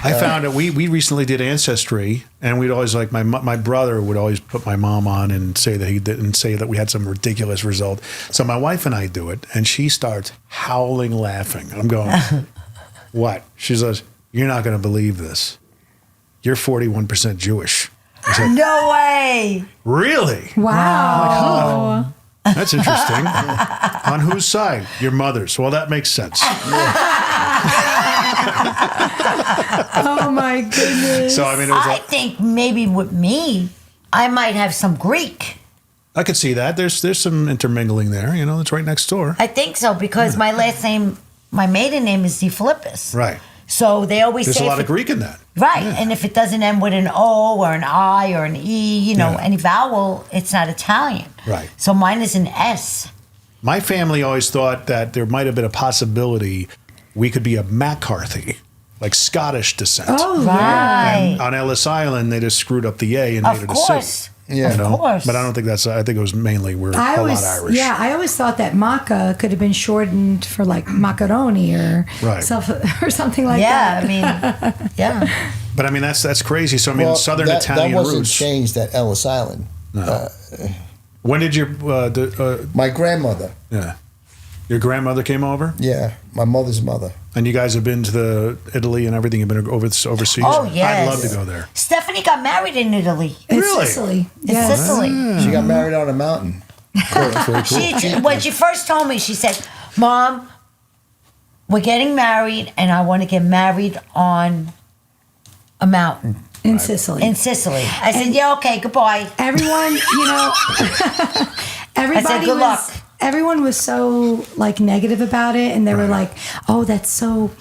I found that we recently did Ancestry, and we'd always like my brother would always put my mom on and say that he didn't say that we had some ridiculous result. So my wife and I do it, and she starts howling laughing. I'm going, what? She says, "You're not going to believe this. You're 41% Jewish." I said, No way. "Really? Wow. That's interesting. On whose side? Your mother's. Well, that makes sense." Oh my goodness. So I mean, it was I like, think maybe with me, I might have some Greek. I could see that. There's some intermingling there. You know, it's right next door. I think so because my last name, my maiden name is DeFilippis. Right. So they always There's say a lot if of Greek in that. Right. And if it doesn't end with an O or an I or an E, you know, Yeah. any vowel, it's not Italian. Right. So mine is an S. My family always thought that there might have been a possibility we could be a McCarthy, like Scottish descent. Oh, Right. And on Ellis Island, they just screwed up the A and made Of it a course. C. Yeah. You know? Of course. But I don't think that's. I think it was mainly we're a lot Irish. Yeah, I always thought that Macca could have been shortened for like macaroni or Right. or something like Yeah, that. I mean, yeah. But I mean, that's crazy. So I mean, Southern Italian that wasn't roots. changed at Ellis Island. When did your My grandmother, your grandmother came over, my mother's mother. and you guys have been to Italy and everything? You've been overseas. Oh, yes. I'd love to go there. Stephanie got married in Italy. In Really? Sicily. In Yes. Sicily. She got married on a mountain. When she first told me, she said, "Mom, we're getting married, and I want to get married on a mountain In Sicily. in Sicily." I said, "Yeah, okay, goodbye." Everyone, you know, everybody "Good was, luck." everyone was so like negative about it, and they were like, "Oh, that's so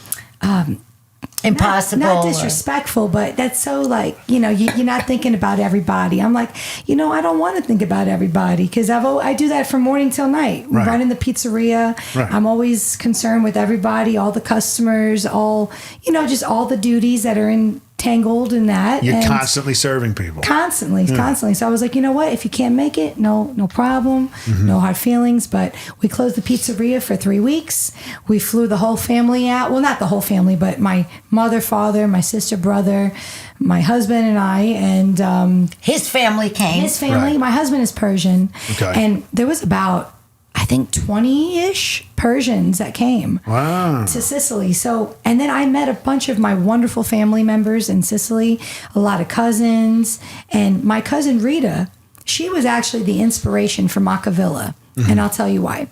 Impossible. not disrespectful, but that's so like you're not thinking about everybody." I'm like, I don't want to think about everybody because I do that from morning till night. Right. Running the pizzeria, Right. I'm always concerned with everybody, all the customers, all just all the duties that are entangled in that. You're and constantly serving people. Constantly. So I was like, you know what? If you can't make it, no problem. No hard feelings. But we closed the pizzeria for 3 weeks. We flew the whole family out. Well, not the whole family, but my mother, father, my sister, brother, my husband, and I. And His family came. his family. Right. My husband is Persian. Okay. And there was about, I think, 20-ish Persians that came Wow. to Sicily. So, and then I met a bunch of my wonderful family members in Sicily, a lot of cousins, and my cousin Rita, she was actually the inspiration for Macca Villa, and I'll tell you why.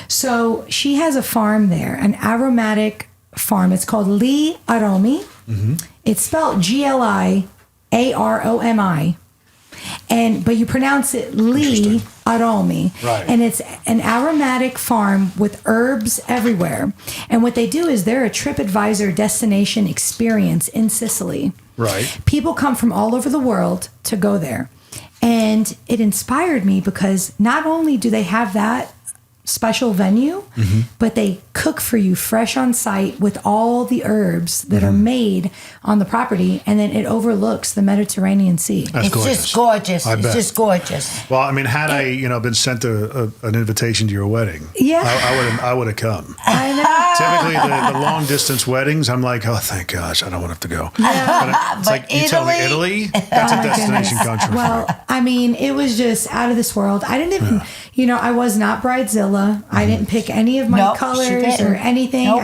So she has a farm there, an aromatic farm. It's called Gli Aromi. It's spelled Gliaromi. But you pronounce it Li Aromi. Right. And it's an aromatic farm with herbs everywhere. And what they do is they're a TripAdvisor destination experience in Sicily. Right. People come from all over the world to go there. And it inspired me because not only do they have that special venue, but they cook for you fresh on site with all the herbs that are made on the property, and then it overlooks the Mediterranean Sea. That's It's gorgeous. just gorgeous. I It's bet. just gorgeous. Well, I mean, had I been sent an invitation to your wedding, Yeah. I would have come. I know. Typically, the long distance weddings, I'm like, oh, thank gosh, I don't want to have to go. But it's But like you tell me Italy? Italy, that's a Oh my destination goodness. country. Well, I mean, it was just out of this world. I didn't even, I was not Bridezilla. I didn't pick any of my Nope, she colors didn't. or anything. Nope.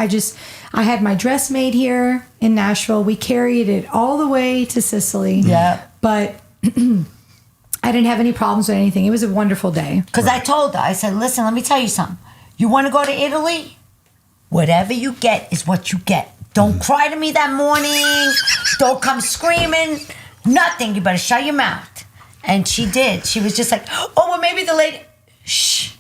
I had my dress made here in Nashville. We carried it all the way to Sicily. Yeah. But I didn't have any problems with anything. It was a wonderful day. Because I told her, I said, listen, let me tell you something. You want to go to Italy? Whatever you get is what you get. Don't cry to me that morning. Don't come screaming. Nothing. You better shut your mouth. And she did. She was just like, oh, well, maybe the lady. Shh.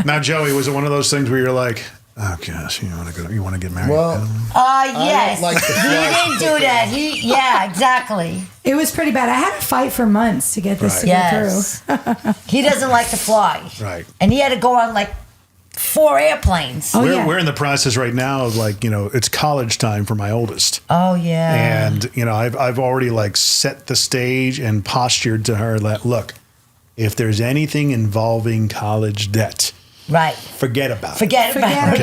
Now, Joey, was it one of those things where you're like, oh gosh, you want to go? You want to get married? Well, Yes. like to He fly didn't do that. Yeah, exactly. It was pretty bad. I had to fight for months to get this to go Yes. He doesn't like to fly. Right. And he had to go on like 4 airplanes. Oh, we're, yeah. we're in the process right now of it's college time for my oldest. Oh, yeah. And, I've already set the stage and postured to her that, look, if there's anything involving college debt, Right. forget about it. Forget about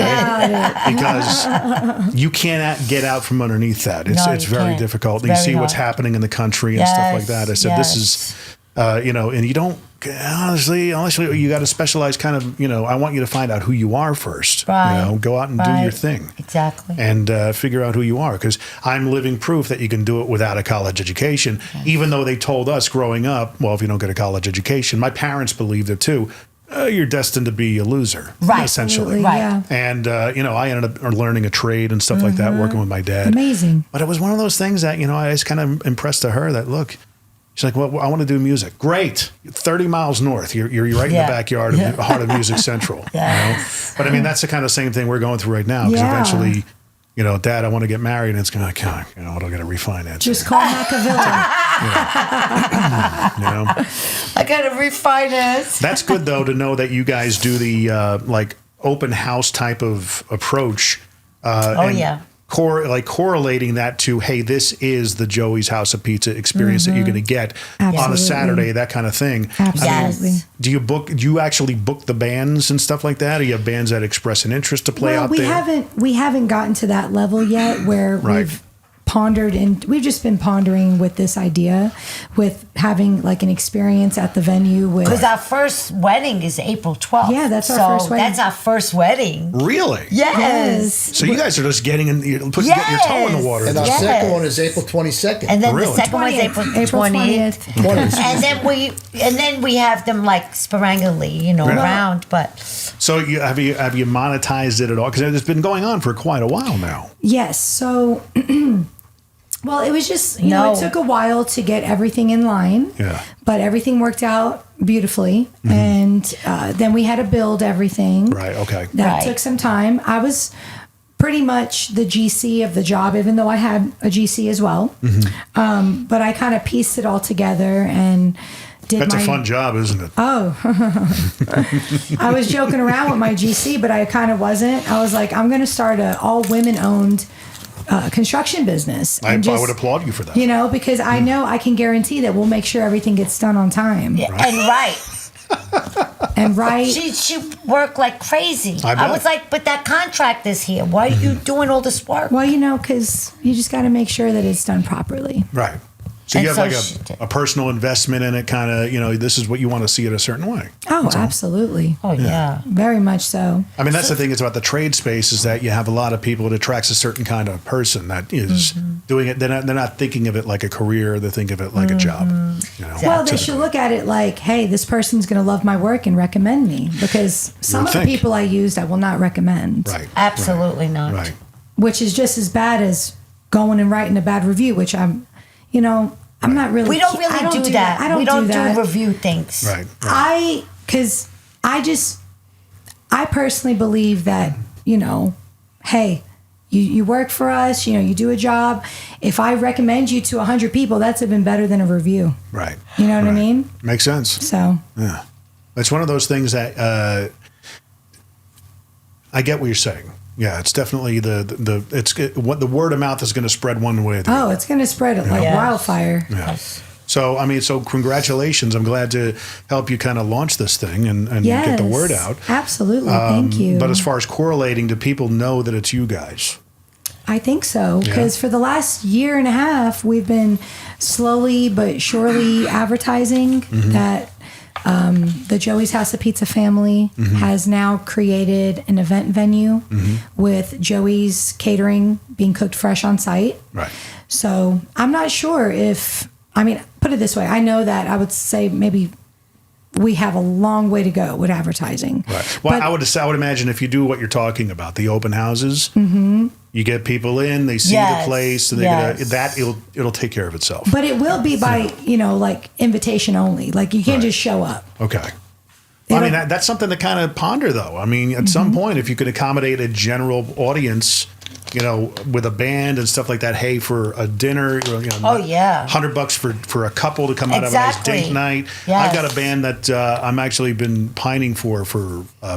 it. Because you cannot get out from underneath that. It's No, it's you very can't. difficult. Very You see what's hard. happening in the country and stuff like that. I said, Yes, this is, and you don't, honestly, you got to specialize kind of, I want you to find out who you are first. Right. Go out and do your thing. Exactly. And figure out who you are. Because I'm living proof that you can do it without a college education, even though they told us growing up, well, if you don't get a college education, my parents believed it too. You're destined to be a loser, Right. essentially. Absolutely, Right. yeah. And, I ended up learning a trade and stuff like that, working with my dad. Amazing. But it was one of those things that, I just kind of impressed to her that, look, she's like, well, I want to do music. Great. 30 miles north. You're right in the backyard of the heart of Music Central. Yes. But I mean, that's the kind of same thing we're going through right now. Because eventually, Dad, I want to get married. And it's going to like, I'll get a refinance. Just call Machiavelli. I got to refinance. That's good, though, to know that you guys do the open house type of approach. Correlating that to, hey, this is the Joey's House of Pizza experience that you're going to get on a Absolutely. Saturday, that kind of thing. Absolutely. Do you actually book the bands and stuff like that? Or you have bands that express an interest to play out there? We haven't gotten to that level yet where we've pondered, and we've just been pondering with this idea with having like an experience at the venue with, Because our first wedding is April 12th. Yeah, that's our first wedding. That's our first wedding. Really? yes. So you guys are just getting getting your toe in the water. And our Yes. second one is April 22nd. And then Really? the second one is April 20th. 20th. And then we have them like sporadically, around. But So have you monetized it at all? Because it's been going on for quite a while now. Yes. So, well, it was just, No. it took a while to get everything in line. Yeah. But everything worked out beautifully. And then we had to build everything. Right. Okay. That Right. took some time. I was pretty much the GC of the job, even though I had a GC as well. But I kind of pieced it all together and did That's my... a fun job, isn't it? I was joking around with my GC, but I kind of wasn't. I was like, I'm going to start a all women owned construction business. I And just, would applaud you for that. because I know I can guarantee that we'll make sure everything gets done on time. And right. she worked like crazy. I bet. I was like, but that contract is here. Why are you doing all this work? Well, because you just got to make sure that it's done properly. Right. So you And have so like a personal investment in it, kind of, this is what you want to see it a certain way. Oh, absolutely. Oh, yeah. Very much so. I mean, that's the thing is about the trade space is that you have a lot of people. It attracts a certain kind of person that is doing it. They're not thinking of it like a career. They think of it like a job. Well, they should look at it like, hey, this person's going to love my work and recommend me, because some of the people I used I will not recommend. Right. Absolutely not. Right. Which is just as bad as going and writing a bad review, which I'm not really. We don't really do that. I don't we don't do that. review things. Right. Because I personally believe that, hey, you work for us, you do a job. If I recommend you to 100 people, that's even better than a review. Right. You know what I mean? Makes sense. So. Yeah. It's one of those things that I get what you're saying. Yeah, it's definitely what the word of mouth is going to spread one way or the other. Oh, it's going to spread like wildfire. Yeah. So, congratulations. I'm glad to help you kind of launch this thing and get the word out. Absolutely. Thank you. But as far as correlating, do people know that it's you guys? I think so, because for the last year and a half, we've been slowly but surely advertising that the Joey's House of Pizza family has now created an event venue with Joey's catering being cooked fresh on site. Right. So I'm not sure put it this way. I know that I would say maybe we have a long way to go with advertising. Right. Well, I would imagine if you do what you're talking about, the open houses, you get people in, they see the place, and it'll take care of itself. But it will be by, like invitation only. Like you can't just show up. Okay. Well, I mean, that's something to kind of ponder, though. I mean, at some point, if you could accommodate a general audience, with a band and stuff like that, hey, for a dinner, $100 for a couple to come out of a nice date night. Yes. I've got a band that I'm actually been pining for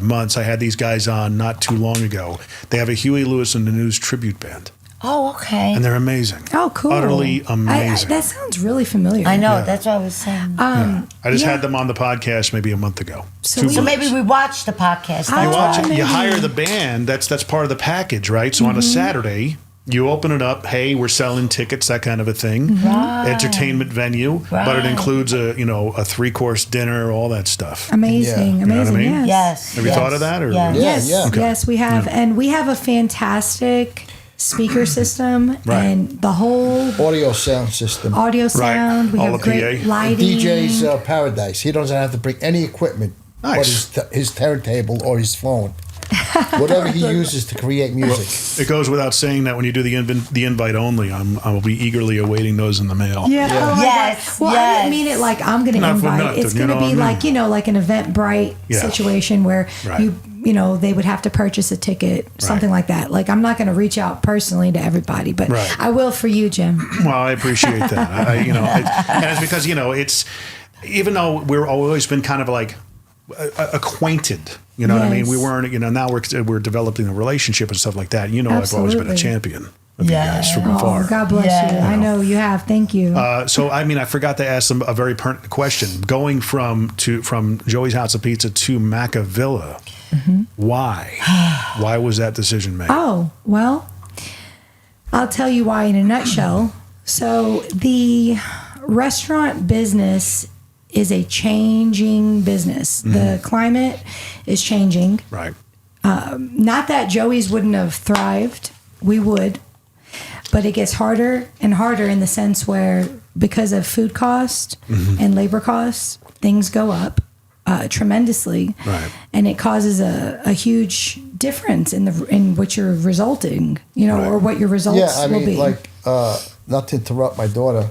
months. I had these guys on not too long ago. They have a Huey Lewis and the News tribute band. Oh, okay. And they're amazing. Oh, cool. Utterly amazing. That sounds really familiar. I know. That's what I was saying. I just had them on the podcast maybe a month ago. So maybe we watched the podcast. I That's watch why. it. Maybe. You hire the band. That's part of the package, right? So on a Saturday, you open it up. Hey, we're selling tickets, that kind of a thing. Right. Entertainment venue, but it includes a 3-course dinner, all that stuff. Amazing. You know what I Amazing. mean? Yes. Have you thought of that? Or? Yes. Yes, we have. And we have a fantastic speaker system and the whole Audio sound system. audio sound. We All have the great PA. lighting. DJ's paradise. He doesn't have to bring any equipment Nice. but his turntable or his phone. Whatever he uses to create music. It goes without saying that when you do the invite only, I'll be eagerly awaiting those in the mail. Yeah. Oh my Yes, God. Well, I yes. didn't mean it like I'm going to Not for invite. nothing, It's you going to know be what I mean? like, like an Eventbrite Yeah. situation where Right. they would have to purchase a ticket, something like that. Like I'm not going to reach out personally to everybody, but Right. I will for you, Jim. Well, I appreciate that. And it's because it's even though we're always been kind of like acquainted. You know what I mean? Yes. We weren't. Now we're developing a relationship and stuff like that. I've always been a Absolutely. champion of you guys from Oh, afar. God bless Yeah. you. I know you have. Thank you. So I forgot to ask them a very pertinent question. Going from Joey's House of Pizza to Macca Villa, why? Why was that decision made? Oh, well, I'll tell you why in a nutshell. So the restaurant business is a changing business. The climate is changing. Right. Not that Joey's wouldn't have thrived. We would. But it gets harder and harder in the sense where because of food cost and labor costs, things go up tremendously. Right. And it causes a huge difference in what you're resulting, or what your results will be. Not to interrupt my daughter,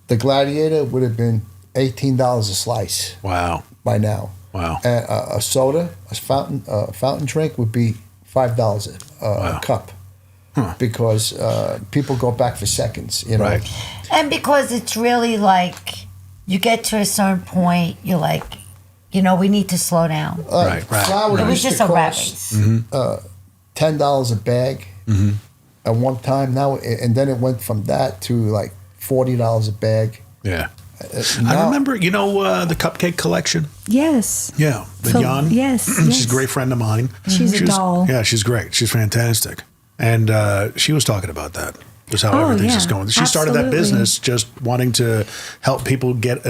the Gladiator would have been $18 a slice Wow. by now. Wow. And a soda, a fountain drink would be $5 a cup. Because people go back for seconds, Right. And because it's really like you get to a certain point, you're like, we need to slow down. Right. Flour It was used just to a rat cost race. $10 a bag at one time. Now, and then it went from that to like $40 a bag. Yeah. I Now- remember, the Cupcake Collection. Yes. Yeah. The So- Jan. yes, She's yes. a great friend of mine. She's a doll. Yeah, she's great. She's fantastic. And she was talking about that. Just how Oh, everything's yeah. just going. She started that Absolutely. business just wanting to help people get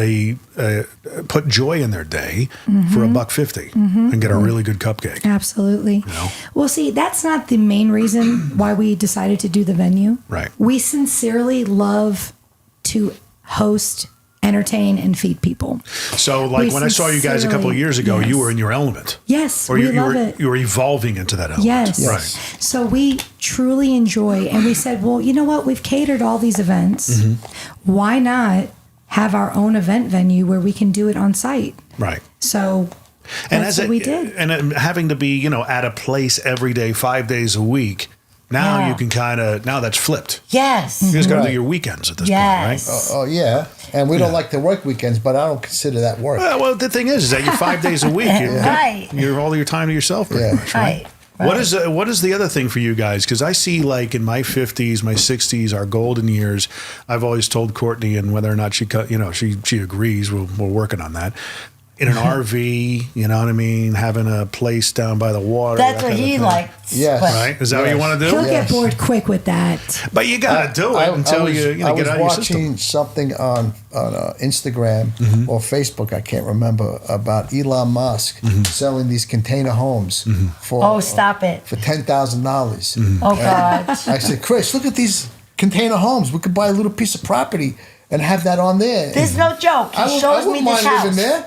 put joy in their day for $1.50 and get a really good cupcake. Absolutely. Well, see, that's not the main reason why we decided to do the venue. Right. We sincerely love to host, entertain, and feed people. So, like We when I saw you guys a couple of sincerely- years ago, you yes. were in your element. Yes, Or we you love were it. you were evolving into that element. Yes. Right. So we truly enjoy, and we said, well, you know what? We've catered all these events. Why not have our own event venue where we can do it on site? Right. So that's what we did. And having to be, at a place every day, 5 days a week. Now Yeah. you can now that's flipped. Yes. You just got to Right. do your weekends at this Yes. point, right? Oh, yeah. And we don't like to work weekends, but I don't consider that work. Well, the thing is that you're 5 days a week. Right. You're all your time to yourself, pretty Yeah. much, right? Right. What is the other thing for you guys? Because I see, like in my 50s, my 60s, our golden years. I've always told Courtney, and whether or not she agrees, we're working on that. In an RV, you know what I mean, having a place down by the water. That's that what kind of he thing. likes. Yes. but- Right? Is that what you want to do? He'll Yes. get bored quick with that. But you got to do it until you I get was out of your system. watching something on Instagram or Facebook, I can't remember, about Elon Musk selling these container homes for Oh, stop it. for $10,000. Oh, God. I said, Chris, look at these container homes. We could buy a little piece of property and have that on there. There's no joke. He I shows me wouldn't this mind house. living there.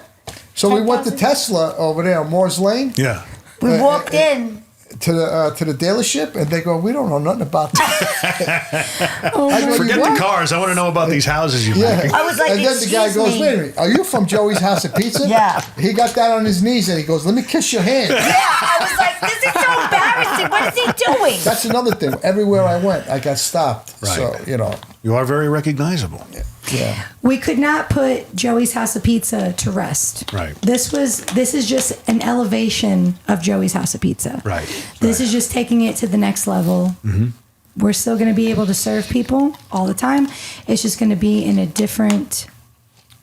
So we went to 10,000? Tesla over there on Moore's Lane Yeah. We walked in. to the dealership, and they go, "We don't know nothing about that." Oh, I go, Forget "What?" the cars. I want to know about these houses you Yeah. make. I was like, and then the guy "Excuse goes, me." "Wait a minute, are you from Joey's House of Pizza?" Yeah. He got that on his knees, and he goes, "Let me kiss your hand." Yeah, I was like, this is so embarrassing. What is he doing? That's another thing. Everywhere I went, I got stopped. Right. So You are very recognizable. yeah. We could not put Joey's House of Pizza to rest. Right. This is just an elevation of Joey's House of Pizza. Right. This is just taking it to the next level. we're still going to be able to serve people all the time. It's just going to be in a different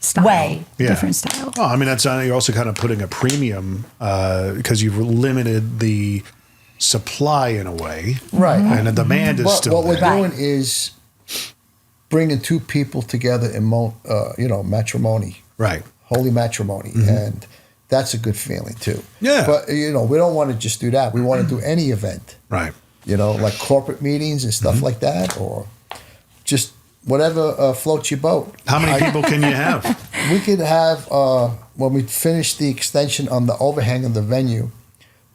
style. Way. Yeah. Different style. Oh, I mean, that's you're also kind of putting a premium because you've limited the supply in a way, Right. And the demand is still what we're there. doing is bringing two people together in matrimony, Right. holy matrimony, and that's a good feeling too. Yeah. But we don't want to just do that. We want to do any event, Right. like corporate meetings and stuff like that, or just whatever floats your boat. How many people can you have? We could have when we finish the extension on the overhang of the venue,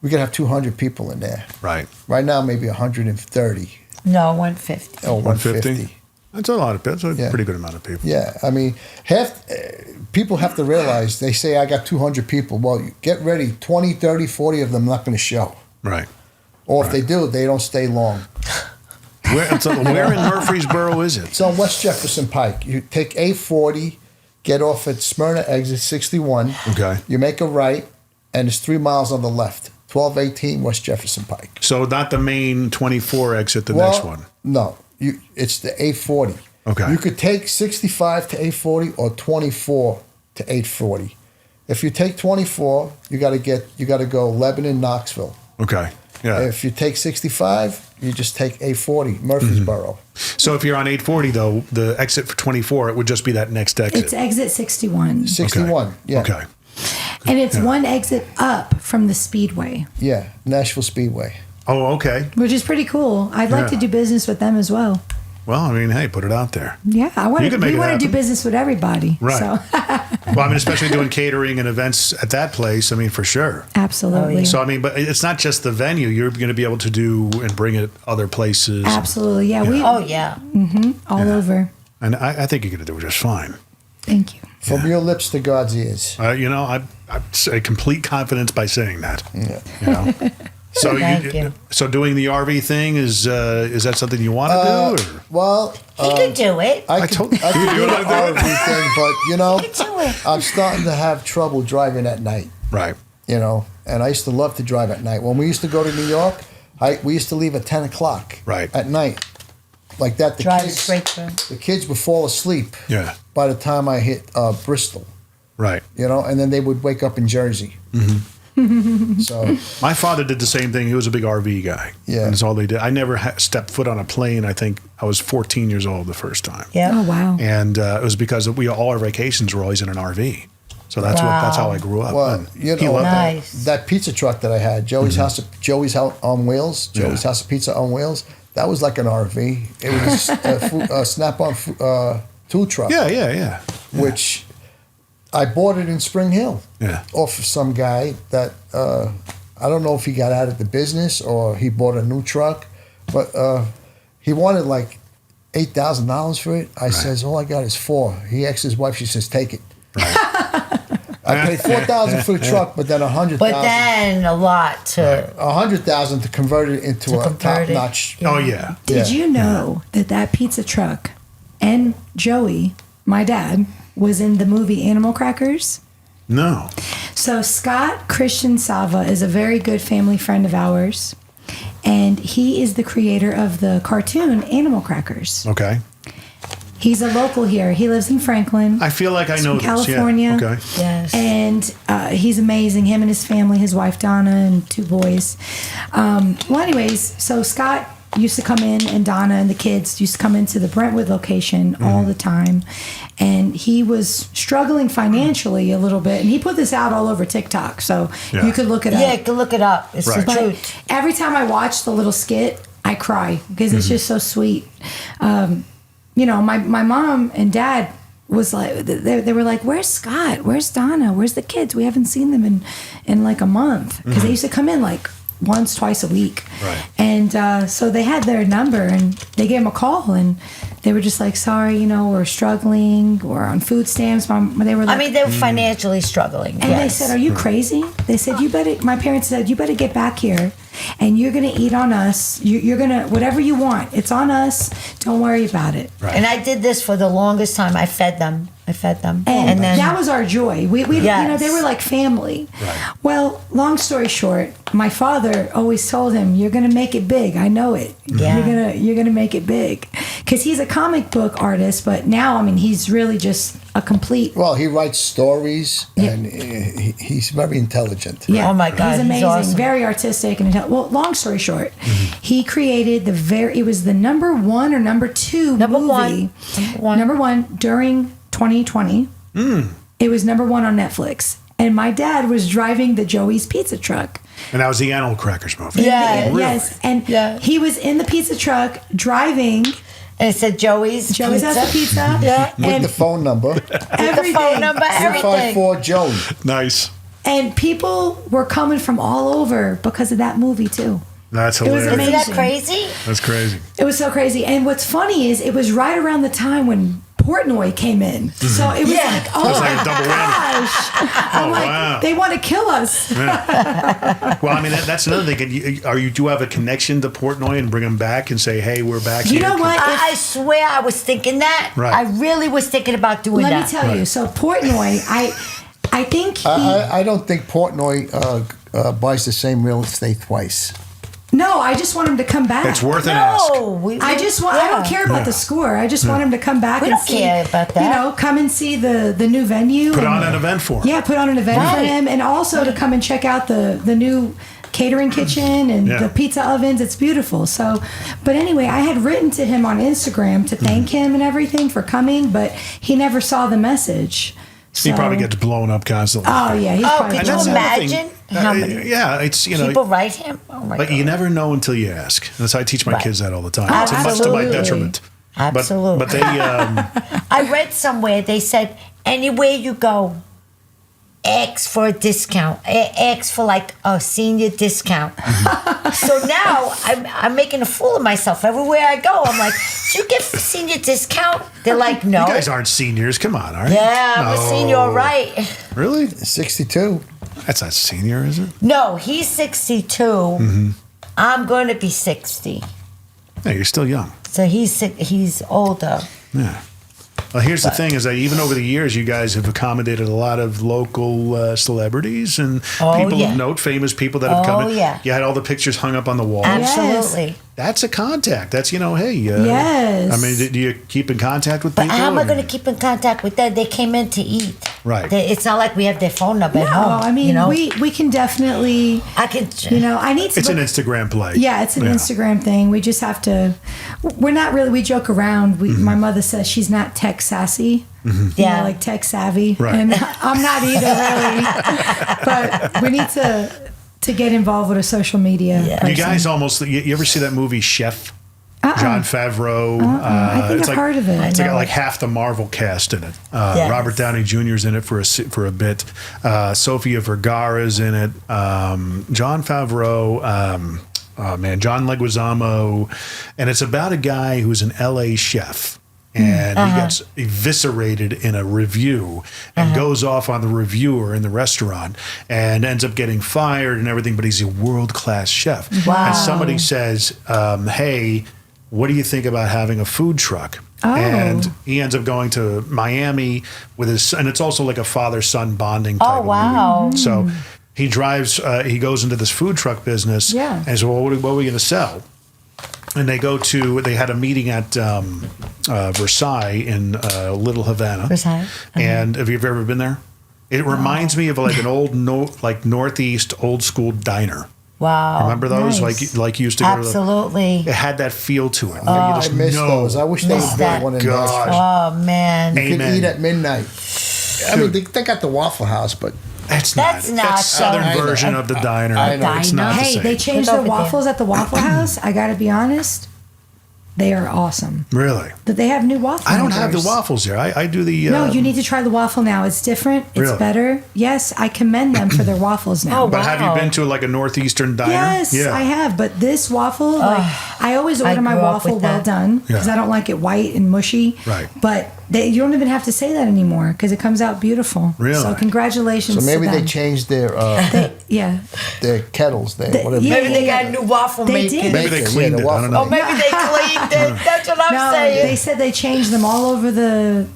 we could have 200 people in there. Right. Right now, maybe 130 No, 150. or 150? 150. That's a lot of people. That's a Yeah. pretty good amount of people. Yeah, I mean, people have to realize, they say I got 200 people. Well, you get ready, 20, 30, 40 of them not going to show. Right. Or if they do, they don't stay long. Where in Murfreesboro is it? It's on West Jefferson Pike. You take A40, get off at Smyrna exit 61. Okay. You make a right, and it's 3 miles on the left. 1218 West Jefferson Pike. So not the main 24 exit, the next one. No, it's the A40. Okay. You could take 65 to 840 or 24 to 840. If you take 24, you got to go Lebanon, Knoxville. Okay. Yeah. If you take 65, you just take 840 Murfreesboro. So if you're on 840 though, the exit for 24, it would just be that next exit. It's exit 61. 61. Yeah. Okay. And it's one exit up from the Speedway, Yeah. Nashville Speedway. Oh, okay. which is pretty cool. I'd like Yeah. to do business with them as well. Well, I mean, hey, put it out there. Yeah, You can make we it want to do happen. business with everybody. Right. So, Well, I mean, especially doing catering and events at that place. I mean, for sure. absolutely. So, I mean, but it's not just the venue. You're going to be able to do and bring it other places. Absolutely. Yeah, we Oh, yeah. all over. And I think you're going to do just fine. Thank you. From your lips to God's ears. I say complete confidence by saying that. Yeah. You know? So, Thank you. So doing the RV thing is that something you want to do? Or? Well, He could do it. I could do the RV thing, but He could do it. I'm starting to have trouble driving at night. Right. And I used to love to drive at night. When we used to go to New York, we used to leave at 10 o'clock Right. at night. Like that, Drive straight through. the kids would fall asleep Yeah. by the time I hit Bristol, Right. and then they would wake up in Jersey. So, My father did the same thing. He was a big RV guy. Yeah. And that's all they did. I never stepped foot on a plane. I think I was 14 years old the first time. Yeah. Oh, wow. And it was because all our vacations were always in an RV. So that's how I grew up. well, And you he know, loved that. Nice. that pizza truck that I had, Joey's House on Wheels, Joey's Yeah. House of Pizza on Wheels, that was like an RV. It was a Snap-on tool truck. Yeah. Which I bought it in Spring Hill Yeah. off of some guy that I don't know if he got out of the business or he bought a new truck, but he wanted like $8,000 for it. I says, all I got is $4,000. He asked his wife, she says, take it. I paid $4,000 for the truck, but then $100,000. But then a lot to $100,000 to convert it into To a convert it. top-notch. Oh, yeah. Did Yeah. you know that pizza truck and Joey, my dad, was in the movie Animal Crackers? No. So Scott Crescenza is a very good family friend of ours, and he is the creator of the cartoon Animal Crackers. Okay. He's a local here. He lives in Franklin. I feel like I He's know from this. California. Yeah. Okay. yes. And he's amazing. Him and his family, his wife Donna and 2 boys. Well, anyways, so Scott used to come in, and Donna and the kids used to come into the Brentwood location all the time. And he was struggling financially a little bit. And he put this out all over TikTok, so Yeah. you could look it up. Yeah, you can look it up. It's Right. the But truth. every time I watch the little skit, I cry because it's just so sweet. My mom and dad was like, they were like, where's Scott? Where's Donna? Where's the kids? We haven't seen them in like a month, because they used to come in like once, twice a week. Right. And so they had their number, and they gave them a call, and they were just like, sorry, we're struggling, we're on food stamps. They were like, I mean, they're financially struggling. and they said, are you crazy? They said, my parents said, you better get back here, and you're going to eat on us. You're going to, whatever you want, it's on us. Don't worry about it. Right. And I did this for the longest time. I fed them I fed them. And then that was our joy. We Yes. you know, they were like family. Right. Well, long story short, my father always told him, "You're going to make it big. I know it. Yeah. You're gonna make it big." Because he's a comic book artist, but now, I mean, he's really just a complete. Well, he writes stories, and he's very intelligent. Yeah. Oh my God, he's he's amazing, awesome. very artistic and intelligent. Well, long story short, he created it was the number 1 or number 2 movie. Number one during 2020. It was number 1 on Netflix. And my dad was driving the Joey's pizza truck. And that was the Animal Crackers movie. Yeah. Really? Yes. And he was in the pizza truck driving. And it said Joey's Joey's has the pizza. Yeah. With And the phone number, everything. The phone number, everything. 254 Joey. Nice. And people were coming from all over because of that movie, too. That's was hilarious. Isn't that amazing. crazy? That's crazy. It was so crazy. And what's funny is it was right around the time when Portnoy came in. So it was like, oh was my like a double whammy. gosh. I'm like, wow. they want to kill us. Well, I mean, that's another thing. Do you have a connection to Portnoy and bring them back and say, hey, we're back You here? know what? I swear I was thinking that. Right. I really was thinking about doing Let that. me tell you. So Portnoy, I think he. I don't think Portnoy buys the same real estate twice. No, I just want him to come back. It's worth an ask. No, I don't care about the score. I just want him to come back We and don't see. care about that. You know, come and see the new venue. Put and- on an event for him. Yeah, put on an event for Right. him, and also to come and check out the new catering kitchen and Yeah. the pizza ovens. It's beautiful. So, but anyway, I had written to him on Instagram to thank him and everything for coming, but he never saw the message. He So- probably gets blown up constantly. Oh yeah, he's Oh, probably. could you that's the other thing. imagine how many Yeah, it's, you know, people write him? Oh my but God. you never know until you ask. That's how I teach my Right. kids that all the time. Oh, It's much to my absolutely. detriment. Absolutely. But they, I read somewhere they said anywhere you go, ask for a discount. Ask for like a senior discount. So now I'm making a fool of myself everywhere I go. I'm like, do you get a senior discount? They're like, no. you guys aren't seniors. Come on, are you? Yeah, I'm a No. senior, all right. Really? 62. That's not senior, is it? No, he's 62. I'm going to be 60. Yeah, you're still young. So he's older. Yeah. Well, here's the thing: is that even over the years, you guys have accommodated a lot of local celebrities and people yeah. of note, famous people that have come in. Yeah. You had all the pictures hung up on the wall. Absolutely. That's a contact. That's, you know, hey. Yes. I mean, do you keep in contact with But people? how am I And- going to keep in contact with them? They came in to eat. Right. It's not like we have their phone number No, at home. I mean you know? we can definitely. I can. You know, I need to. It's an Instagram play. Yeah, it's an Instagram thing. We just have to. We're not really. We joke around. My mother says she's not tech sassy. You know, Yeah. like tech savvy, Right. and I'm not either really. But we need to get involved with a social media. Yeah. person. You guys almost. You ever see that movie Chef? John Favreau. I think it's I've heard of it. It's I got know like it. half the Marvel cast in it. Yes. Robert Downey Jr.'s in it for a bit. Sofia Vergara's in it. John Favreau. John Leguizamo, and it's about a guy who's an LA chef. And he gets eviscerated in a review and goes off on the reviewer in the restaurant and ends up getting fired and everything, but he's a world-class chef. Wow. And somebody says, hey, what do you think about having a food truck? Oh. And he ends up going to Miami with his, and it's also like a father-son bonding type Oh, of wow. movie. So he drives, he goes into this food truck business Yeah. and says, well, what are we going to sell? And they had a meeting at Versailles in Little Havana. Versailles? And have you ever been there? It reminds me of like an old, Northeast old school diner. Wow. Remember those? nice. Like you used to go to Absolutely. it had that feel to it. I miss those. I wish they Miss would that. build one in God. Nashville. Oh man. Hey. You could Amen. eat at midnight. I mean, they got the Waffle House, but That's That's not. not That's southern so- version of the diner. I know. It's not the Hey, same. they changed Look the over there. waffles at the Waffle House. I got to be honest. They are awesome. Really? But they have new waffle. I don't have the makers. waffles there. I do the. No, you need to try the waffle now. It's different. It's Really? better. Yes, I commend them for their waffles now. Oh, But have you Wow. been to like a northeastern diner? Yes, I have. But this waffle, like I always order my grew up waffle with well that. done because Yeah. I don't like it white and mushy. Right. But you don't even have to say that anymore because it comes out beautiful. Really? So congratulations So maybe to they them. changed their Yeah. their kettles there. The- Whatever. yeah. Maybe they got a new waffle They maker. did. Maybe they Maker, cleaned the it. I waffle don't know. Oh, maybe they cleaned it. That's what I'm No, saying. they said they changed them all over the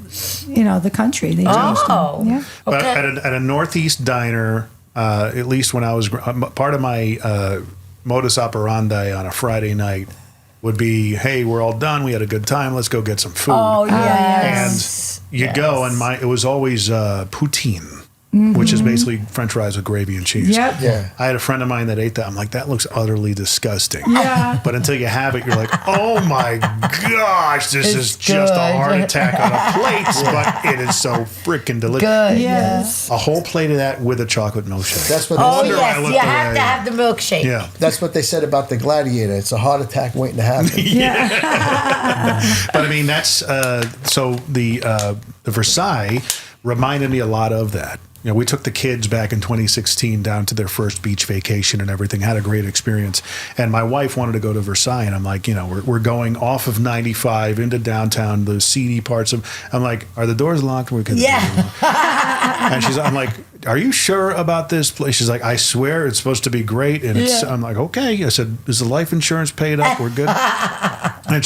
country. They changed Oh. them. Yeah. But Okay. at a Northeast diner, at least when I was part of my modus operandi on a Friday night would be, hey, we're all done. We had a good time. Let's go get some food. Oh, And yes. you'd go, and it was always poutine, which is basically French fries with gravy and cheese. Yep. Yeah. I had a friend of mine that ate that. I'm like, that looks utterly disgusting. Yeah. But until you have it, you're like, oh my gosh, this It's is just a good. heart attack on a plate. But it is so freaking delicious. Good. Yes. A whole plate of that with a chocolate milkshake. That's what Oh, wonder I yes. looked You have away. to have the milkshake. Yeah. That's what they said about the Gladiator. It's a heart attack waiting to happen. But I mean, that's so the Versailles reminded me a lot of that. You know, we took the kids back in 2016 down to their first beach vacation and everything, had a great experience. And my wife wanted to go to Versailles. And I'm like, you know, we're going off of 95 into downtown, the seedy parts of, I'm like, are the doors locked? We can. Yeah. And I'm like, are you sure about this place? She's like, I swear it's supposed to be great. And it's, Yeah. I'm like, okay. I said, is the life insurance paid up? We're good. And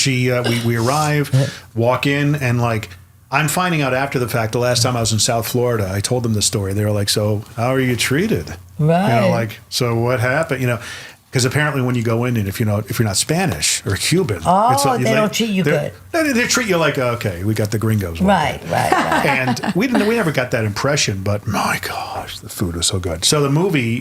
we arrive, walk in, and like, I'm finding out after the fact, the last time I was in South Florida, I told them the story. They were like, so how are you treated? Right. You know, like, so what happened? You know, because apparently when you go in and if you're not Spanish or Cuban, Oh, they don't treat you good. They treat you like, okay, we got the gringos. Right. And we never got that impression, but my gosh, the food was so good. So the movie,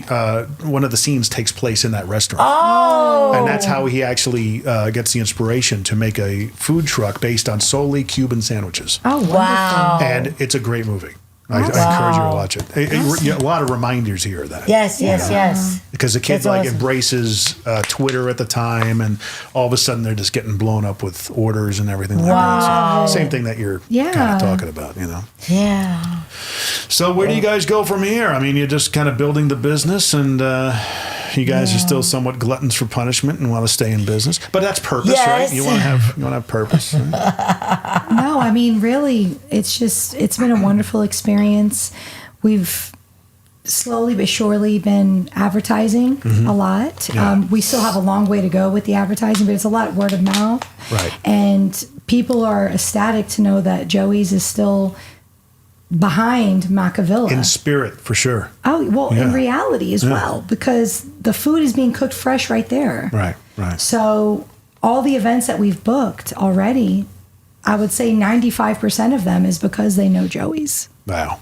one of the scenes takes place in that restaurant. Oh. And that's how he actually gets the inspiration to make a food truck based on solely Cuban sandwiches. Oh, wonderful. Wow. And it's a great movie. I encourage you to watch it. A lot of reminders here of that. Yes. Because the kid That's like awesome. embraces Twitter at the time, and all of a sudden they're just getting blown up with orders and everything like Wow. that. So same thing that you're kind Yeah. of talking about, you know. Yeah. So where do you guys go from here? I mean, you're just kind of building the business, and you guys are still somewhat gluttons for punishment and want to stay in business. But that's purpose, Yes. right? You want to have purpose. No, I mean, really, it's been a wonderful experience. We've slowly but surely been advertising a lot. Yeah. We still have a long way to go with the advertising, but it's a lot word of mouth. Right. And people are ecstatic to know that Joey's is still behind Maccavilla. In spirit, for sure. Oh, well, Yeah. in reality as Yeah. well, because the food is being cooked fresh right there. Right. So all the events that we've booked already, I would say 95% of them is because they know Joey's. Wow.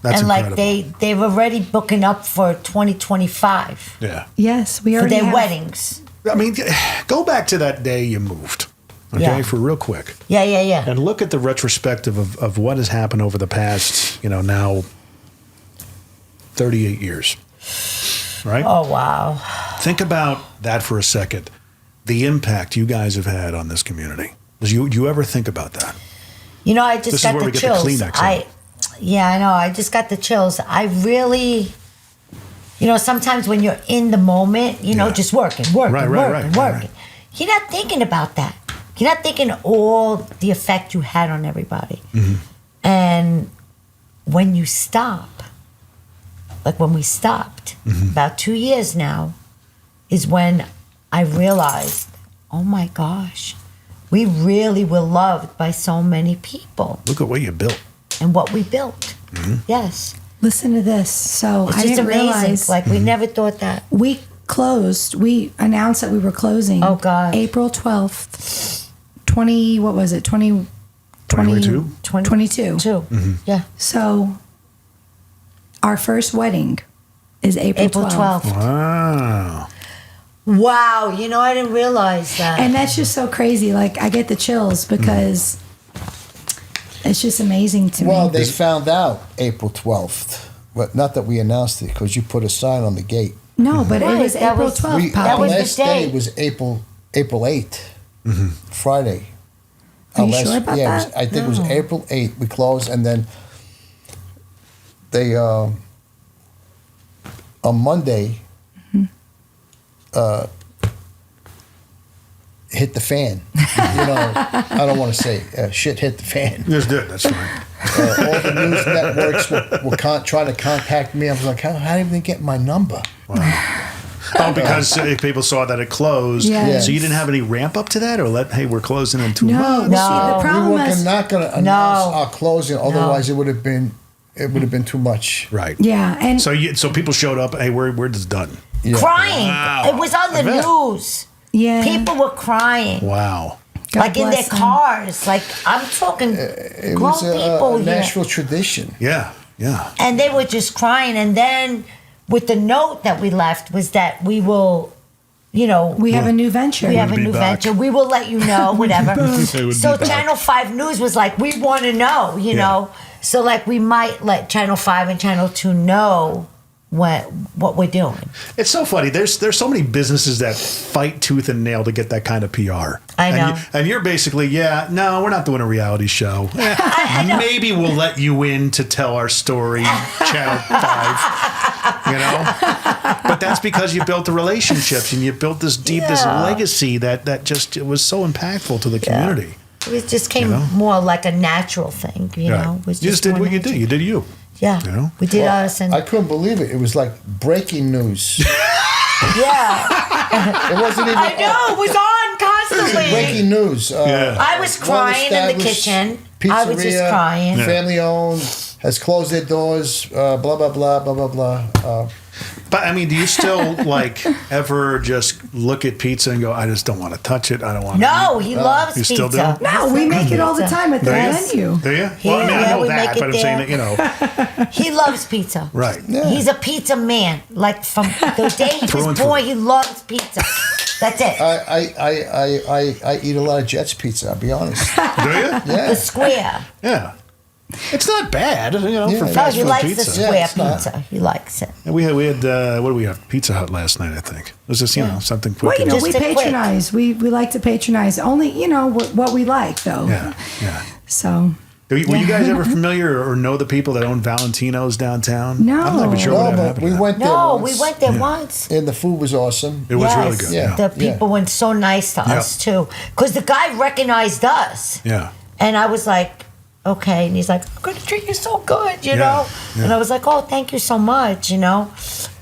That's And incredible. like they've already booking up for 2025 Yeah. Yes, we for already their have. weddings. I mean, go back to that day you moved, okay, Yeah. for real quick. Yeah. And look at the retrospective of what has happened over the past, now 38 years. Right? Oh wow. Think about that for a second. The impact you guys have had on this community. Do you ever think about that? I just This is got where the we get the chills. Kleenex out. I know. I just got the chills. I really, sometimes when you're in the moment, Yeah. just working. Right. You're not thinking about that. You're not thinking all the effect you had on everybody. Mm-hmm. And when you stop, like when we stopped, Mm-hmm. about 2 years now, is when I realized, oh my gosh, we really were loved by so many people Look at what you built. and what we built. Mm-hmm. Yes. Listen to this. So It's I just didn't amazing. realize Like, we never thought that. we closed. We announced that we were closing. Oh, God. April 12th, 2022. 22. Two. Yeah. So our first wedding is April 12th. Wow. Wow. I didn't realize that. And that's just so crazy. Like, I get the chills because it's just amazing to Well, me. they found out April 12th. But not that we announced it because you put a sign on the gate. No, but Right, it was that April was- 12th, We, That our was Poppy. the last day day. was April 8th, Friday. Are you Our sure about it was- that? I think it was April 8th. We closed, and then they on Monday. hit the fan. I don't want to say shit hit the fan. Just do it. That's fine. All the news networks were trying to contact me. I was like, how did they get my number? Wow. Oh, because people saw that it closed. Yes. So you didn't have any ramp up to that, or hey, we're closing in 2 No, months. no. See, the problem We were is, not going to announce our closing, otherwise it would have been too much. Right. yeah, and So people showed up. Hey, we're just done. Yeah. Crying. Wow. It was on the news. yeah, People were crying. Wow. God like in their bless them. cars. Like, I'm talking It grown was people a here. Nashville tradition. Yeah. Yeah. And they were just crying. And then with the note that we left was that we will, we have a new venture. we have a be new back. venture. We will let you know, whatever. They would So be back. Channel 5 News was like, we want to know, you Yeah. know. So like we might let Channel 5 and Channel 2 know what we're doing. It's so funny. There's so many businesses that fight tooth and nail to get that kind of PR. I know. And you're basically, no, we're not doing a reality show. Maybe we'll let you in to tell our story, Channel 5. But that's because you built the relationships and you built this this legacy that just it was so impactful to the community. It just came more like a natural thing, you know. It was You just did more what you natural. did. You did you. Yeah, You know? we did us, and I couldn't believe it. It was like breaking news. yeah, It wasn't even I know it was on constantly. breaking news. I was crying in the well-established kitchen. I was just pizzeria, crying. Family owned, has closed their doors. Blah blah blah blah blah blah. But I mean, do you still ever just look at pizza and go, I just don't want to touch it. I don't want to. No, he loves You pizza. still do? No, we make it all the time at the Yes. menu. Do you? Yeah, Well, I mean, I know we that, make it but I'm saying there. that, He loves pizza. right. Yeah. He's a pizza man. Like from the day he Through was and through. born, he loves pizza. That's it. I eat a lot of Jets pizza. I'll be honest. Do you? Yeah. The square. Yeah. It's not bad, for No, fast he food likes pizza. the square Yeah, it's not. pizza. He likes it. And we had what do we have? Pizza Hut last night, I think. It was just something quick. Well, and Just we a quick. patronize. We like to patronize only, what we like, though. yeah. So, Were you guys ever familiar or know the people that own Valentino's downtown? No. I'm not even sure No, what but happened. we to that. went there. No, once, we went there once. and the food was awesome. It was Yes. really good. Yeah. The people were so nice to us too, because the guy recognized us. Yeah. And I was like, okay. And he's like, I'm going to treat you so good, you Yeah, know? yeah. And I was like, oh, thank you so much, you know?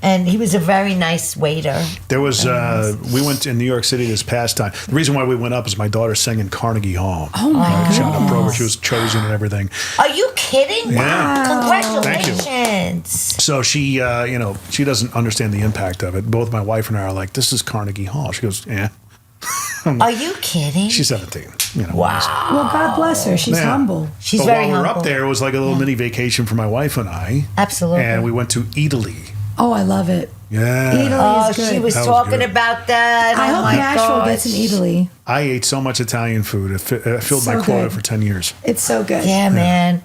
And he was a very nice waiter. There was, we went in New York City this past time. The reason why we went up is my daughter sang in Carnegie Hall. oh my She had a God. program. She was chosen and everything. Are you kidding? Yeah. Congratulations. So she, she doesn't understand the impact of it. Both my wife and I are like, this is Carnegie Hall. She goes, yeah. Are you kidding? She's 17. Wow. Well, God bless her. She's Yeah. humble. She's But very while we were humble. up there, it was like a little mini vacation for my wife and I. Absolutely. And we went to Italy. Oh, I love it. Yeah. Italy Oh, is good. she was That was talking good. about that. I Oh hope my Nashville gosh. gets an Italy. I ate so much Italian food. It filled So my quota good. for 10 years. It's so good. Yeah, man.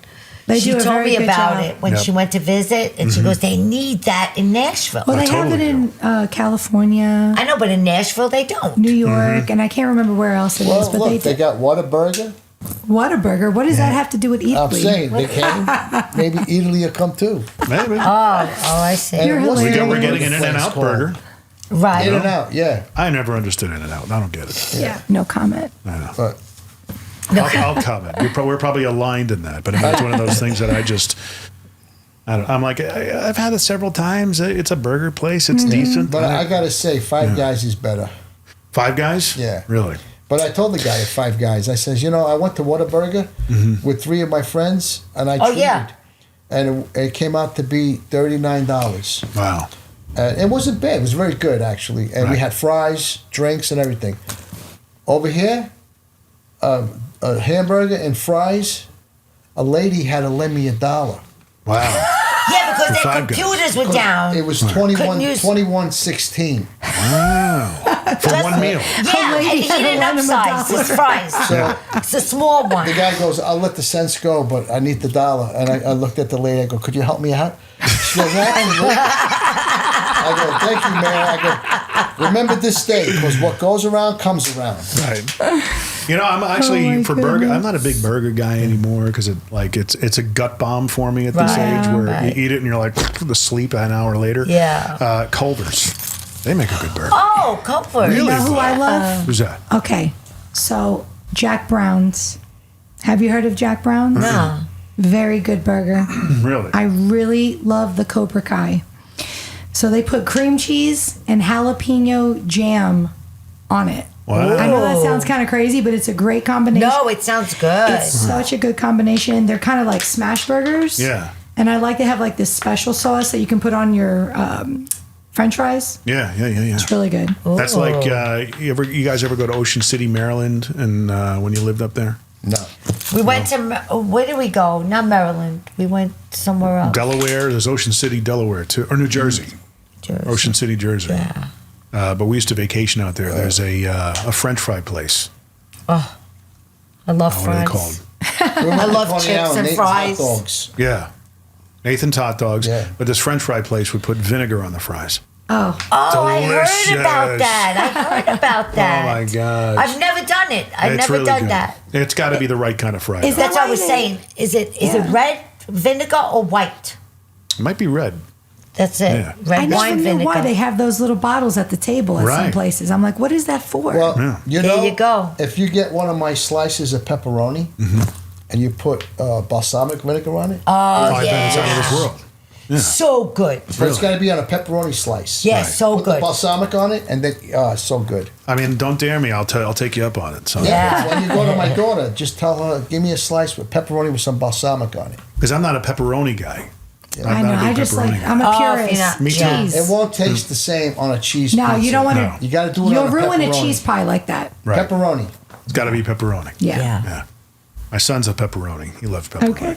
They She do a told very me good about job. it when Yep. she went to visit, and she goes, "They need that in Nashville." Well, they totally have it in California, I know, but in Nashville they don't. New York, and I can't remember where else it is. Well, But look, they got Whataburger. Whataburger. What does that have to do with Italy? I'm saying they can. Maybe Italy will come too. Maybe. Oh, I see. And You're it wasn't hilarious. We're really getting an what the In-N-Out place burger. Right. In and out, yeah. I never understood In-N-Out. I don't get it. Yeah. No comment. I know. But I'll comment. We're probably aligned in that, but I mean, it's one of those things that I'm like, I've had it several times. It's a burger place. It's decent. I gotta say, Five Guys is better. Five Guys? Yeah. Really? But I told the guy at Five Guys, I says, I went to Whataburger with 3 of my friends, and I treated. yeah. And it came out to be $39. Wow. It wasn't bad. It was very good, actually. And we Right. had fries, drinks, and everything. Over here, a hamburger and fries, a lady had to lend me $1. Wow. Yeah, because their Five Guys. computers were down. It was Couldn't use- 21.16. Wow. For one meal. Yeah, lady and he had to didn't lend him upsize $1. his fries. So It's a small one. the guy goes, I'll let the cents go, but I need the $1. And I looked at the lady. I go, could you help me out? She goes, absolutely. I go, thank you, man. I go, remember this day, because what goes around comes around. Right. I'm actually Oh my for burger. goodness. I'm not a big burger guy anymore because it's a gut bomb for me at this Right. age where Right. you eat it and you're like to sleep an hour later. Yeah. Culver's. They make a good burger. Oh, Comfort. You know who I love? Who's that? Okay, so Jack Brown's. Have you heard of Jack Brown's? No. Very good burger. Really? I really love the Cobra Kai. So they put cream cheese and jalapeno jam on it. Wow. I know that sounds kind of crazy, but it's a great combination. No, it sounds good. It's such a good combination. They're kind of like smash burgers. Yeah. And I like to have like this special sauce that you can put on your French fries. Yeah. It's really good. That's like you guys ever go to Ocean City, Maryland, and when you lived up there? No. We went to, where did we go? Not Maryland. We went somewhere else. Delaware. There's Ocean City, Delaware, too, or New Jersey. Jersey. Ocean City, Jersey. Yeah. But we used to vacation out there. There's a French fry place. Oh, I love What are they fries. called? I love chips and fries. Hot dogs. Yeah. Nathan's hot dogs. Yeah. But this French fry place would put vinegar on the fries. Oh, I Delicious. heard about that. Oh my God. I've never done it. I've It's never really done good. that. It's got to be the right kind of fry. Is though. That's what I was Why saying. Is it red vinegar or white? It might be red. That's it. Yeah. Red I wine never knew vinegar. why they have those little bottles at the table at some Right. places. I'm like, what is that for? Well, you There know, you go. if you get one of my slices of pepperoni and you put balsamic vinegar on it, I bet it's out of this world. So good. but it's got to be on a pepperoni slice. Yeah, so Put the good. balsamic on it, and then so good. I mean, don't dare me. I'll take you up on it. So. Yeah. When you go to my daughter, just tell her, give me a slice with pepperoni with some balsamic on it. Because I'm not a pepperoni guy. I know. I just like, I'm a Oh, if you're purist. not- Me too. Cheese. It won't taste the same on a cheese No, pizza. you don't want to. No. You got to do it You'll on a ruin a pepperoni. cheese pie like that. Right. Pepperoni. It's got to be pepperoni. Yeah. Yeah. My son's a pepperoni. He loves pepperoni. Okay.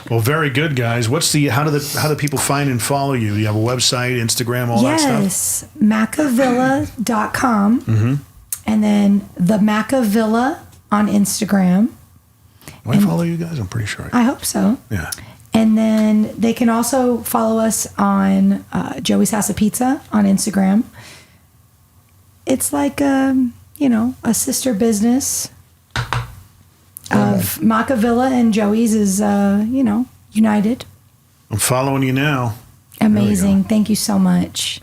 Well, very good, guys. How do people find and follow you? Do you have a website, Instagram, all that stuff? Yes. Maccavilla.com. And then the Maccavilla on Instagram. Do I follow you guys? I'm pretty sure. I hope so. Yeah. And then they can also follow us on Joey's House of Pizza on Instagram. It's like, a sister business of Maccavilla, and Joey's is, united. I'm following you now. Amazing. Thank you so much.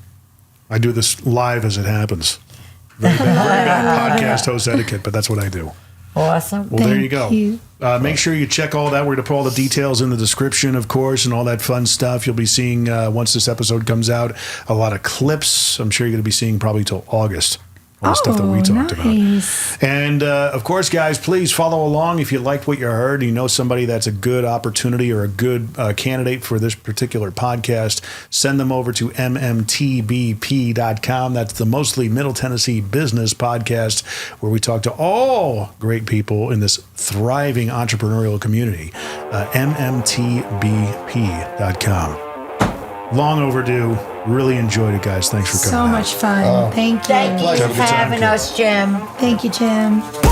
I do this live as it happens. Very bad podcast host etiquette, but that's what I do. Awesome. Well, there Thank you go. you. Make sure you check all that. We're going to put all the details in the description, of course, and all that fun stuff. You'll be seeing, once this episode comes out, a lot of clips. I'm sure you're going to be seeing probably till August. All the stuff that we talked about. And, of course, guys, please follow along if you liked what you heard and you know somebody that's a good opportunity or a good candidate for this particular podcast. Send them over to MMTBP.com. That's the Mostly Middle Tennessee Business Podcast, where we talk to all great people in this thriving entrepreneurial community. MMTBP.com. Long overdue. Really enjoyed it, guys. Thanks for coming So out. much fun. Thank you. Thank you Have a for good time, having kid. us, Jim. Thank you, Jim.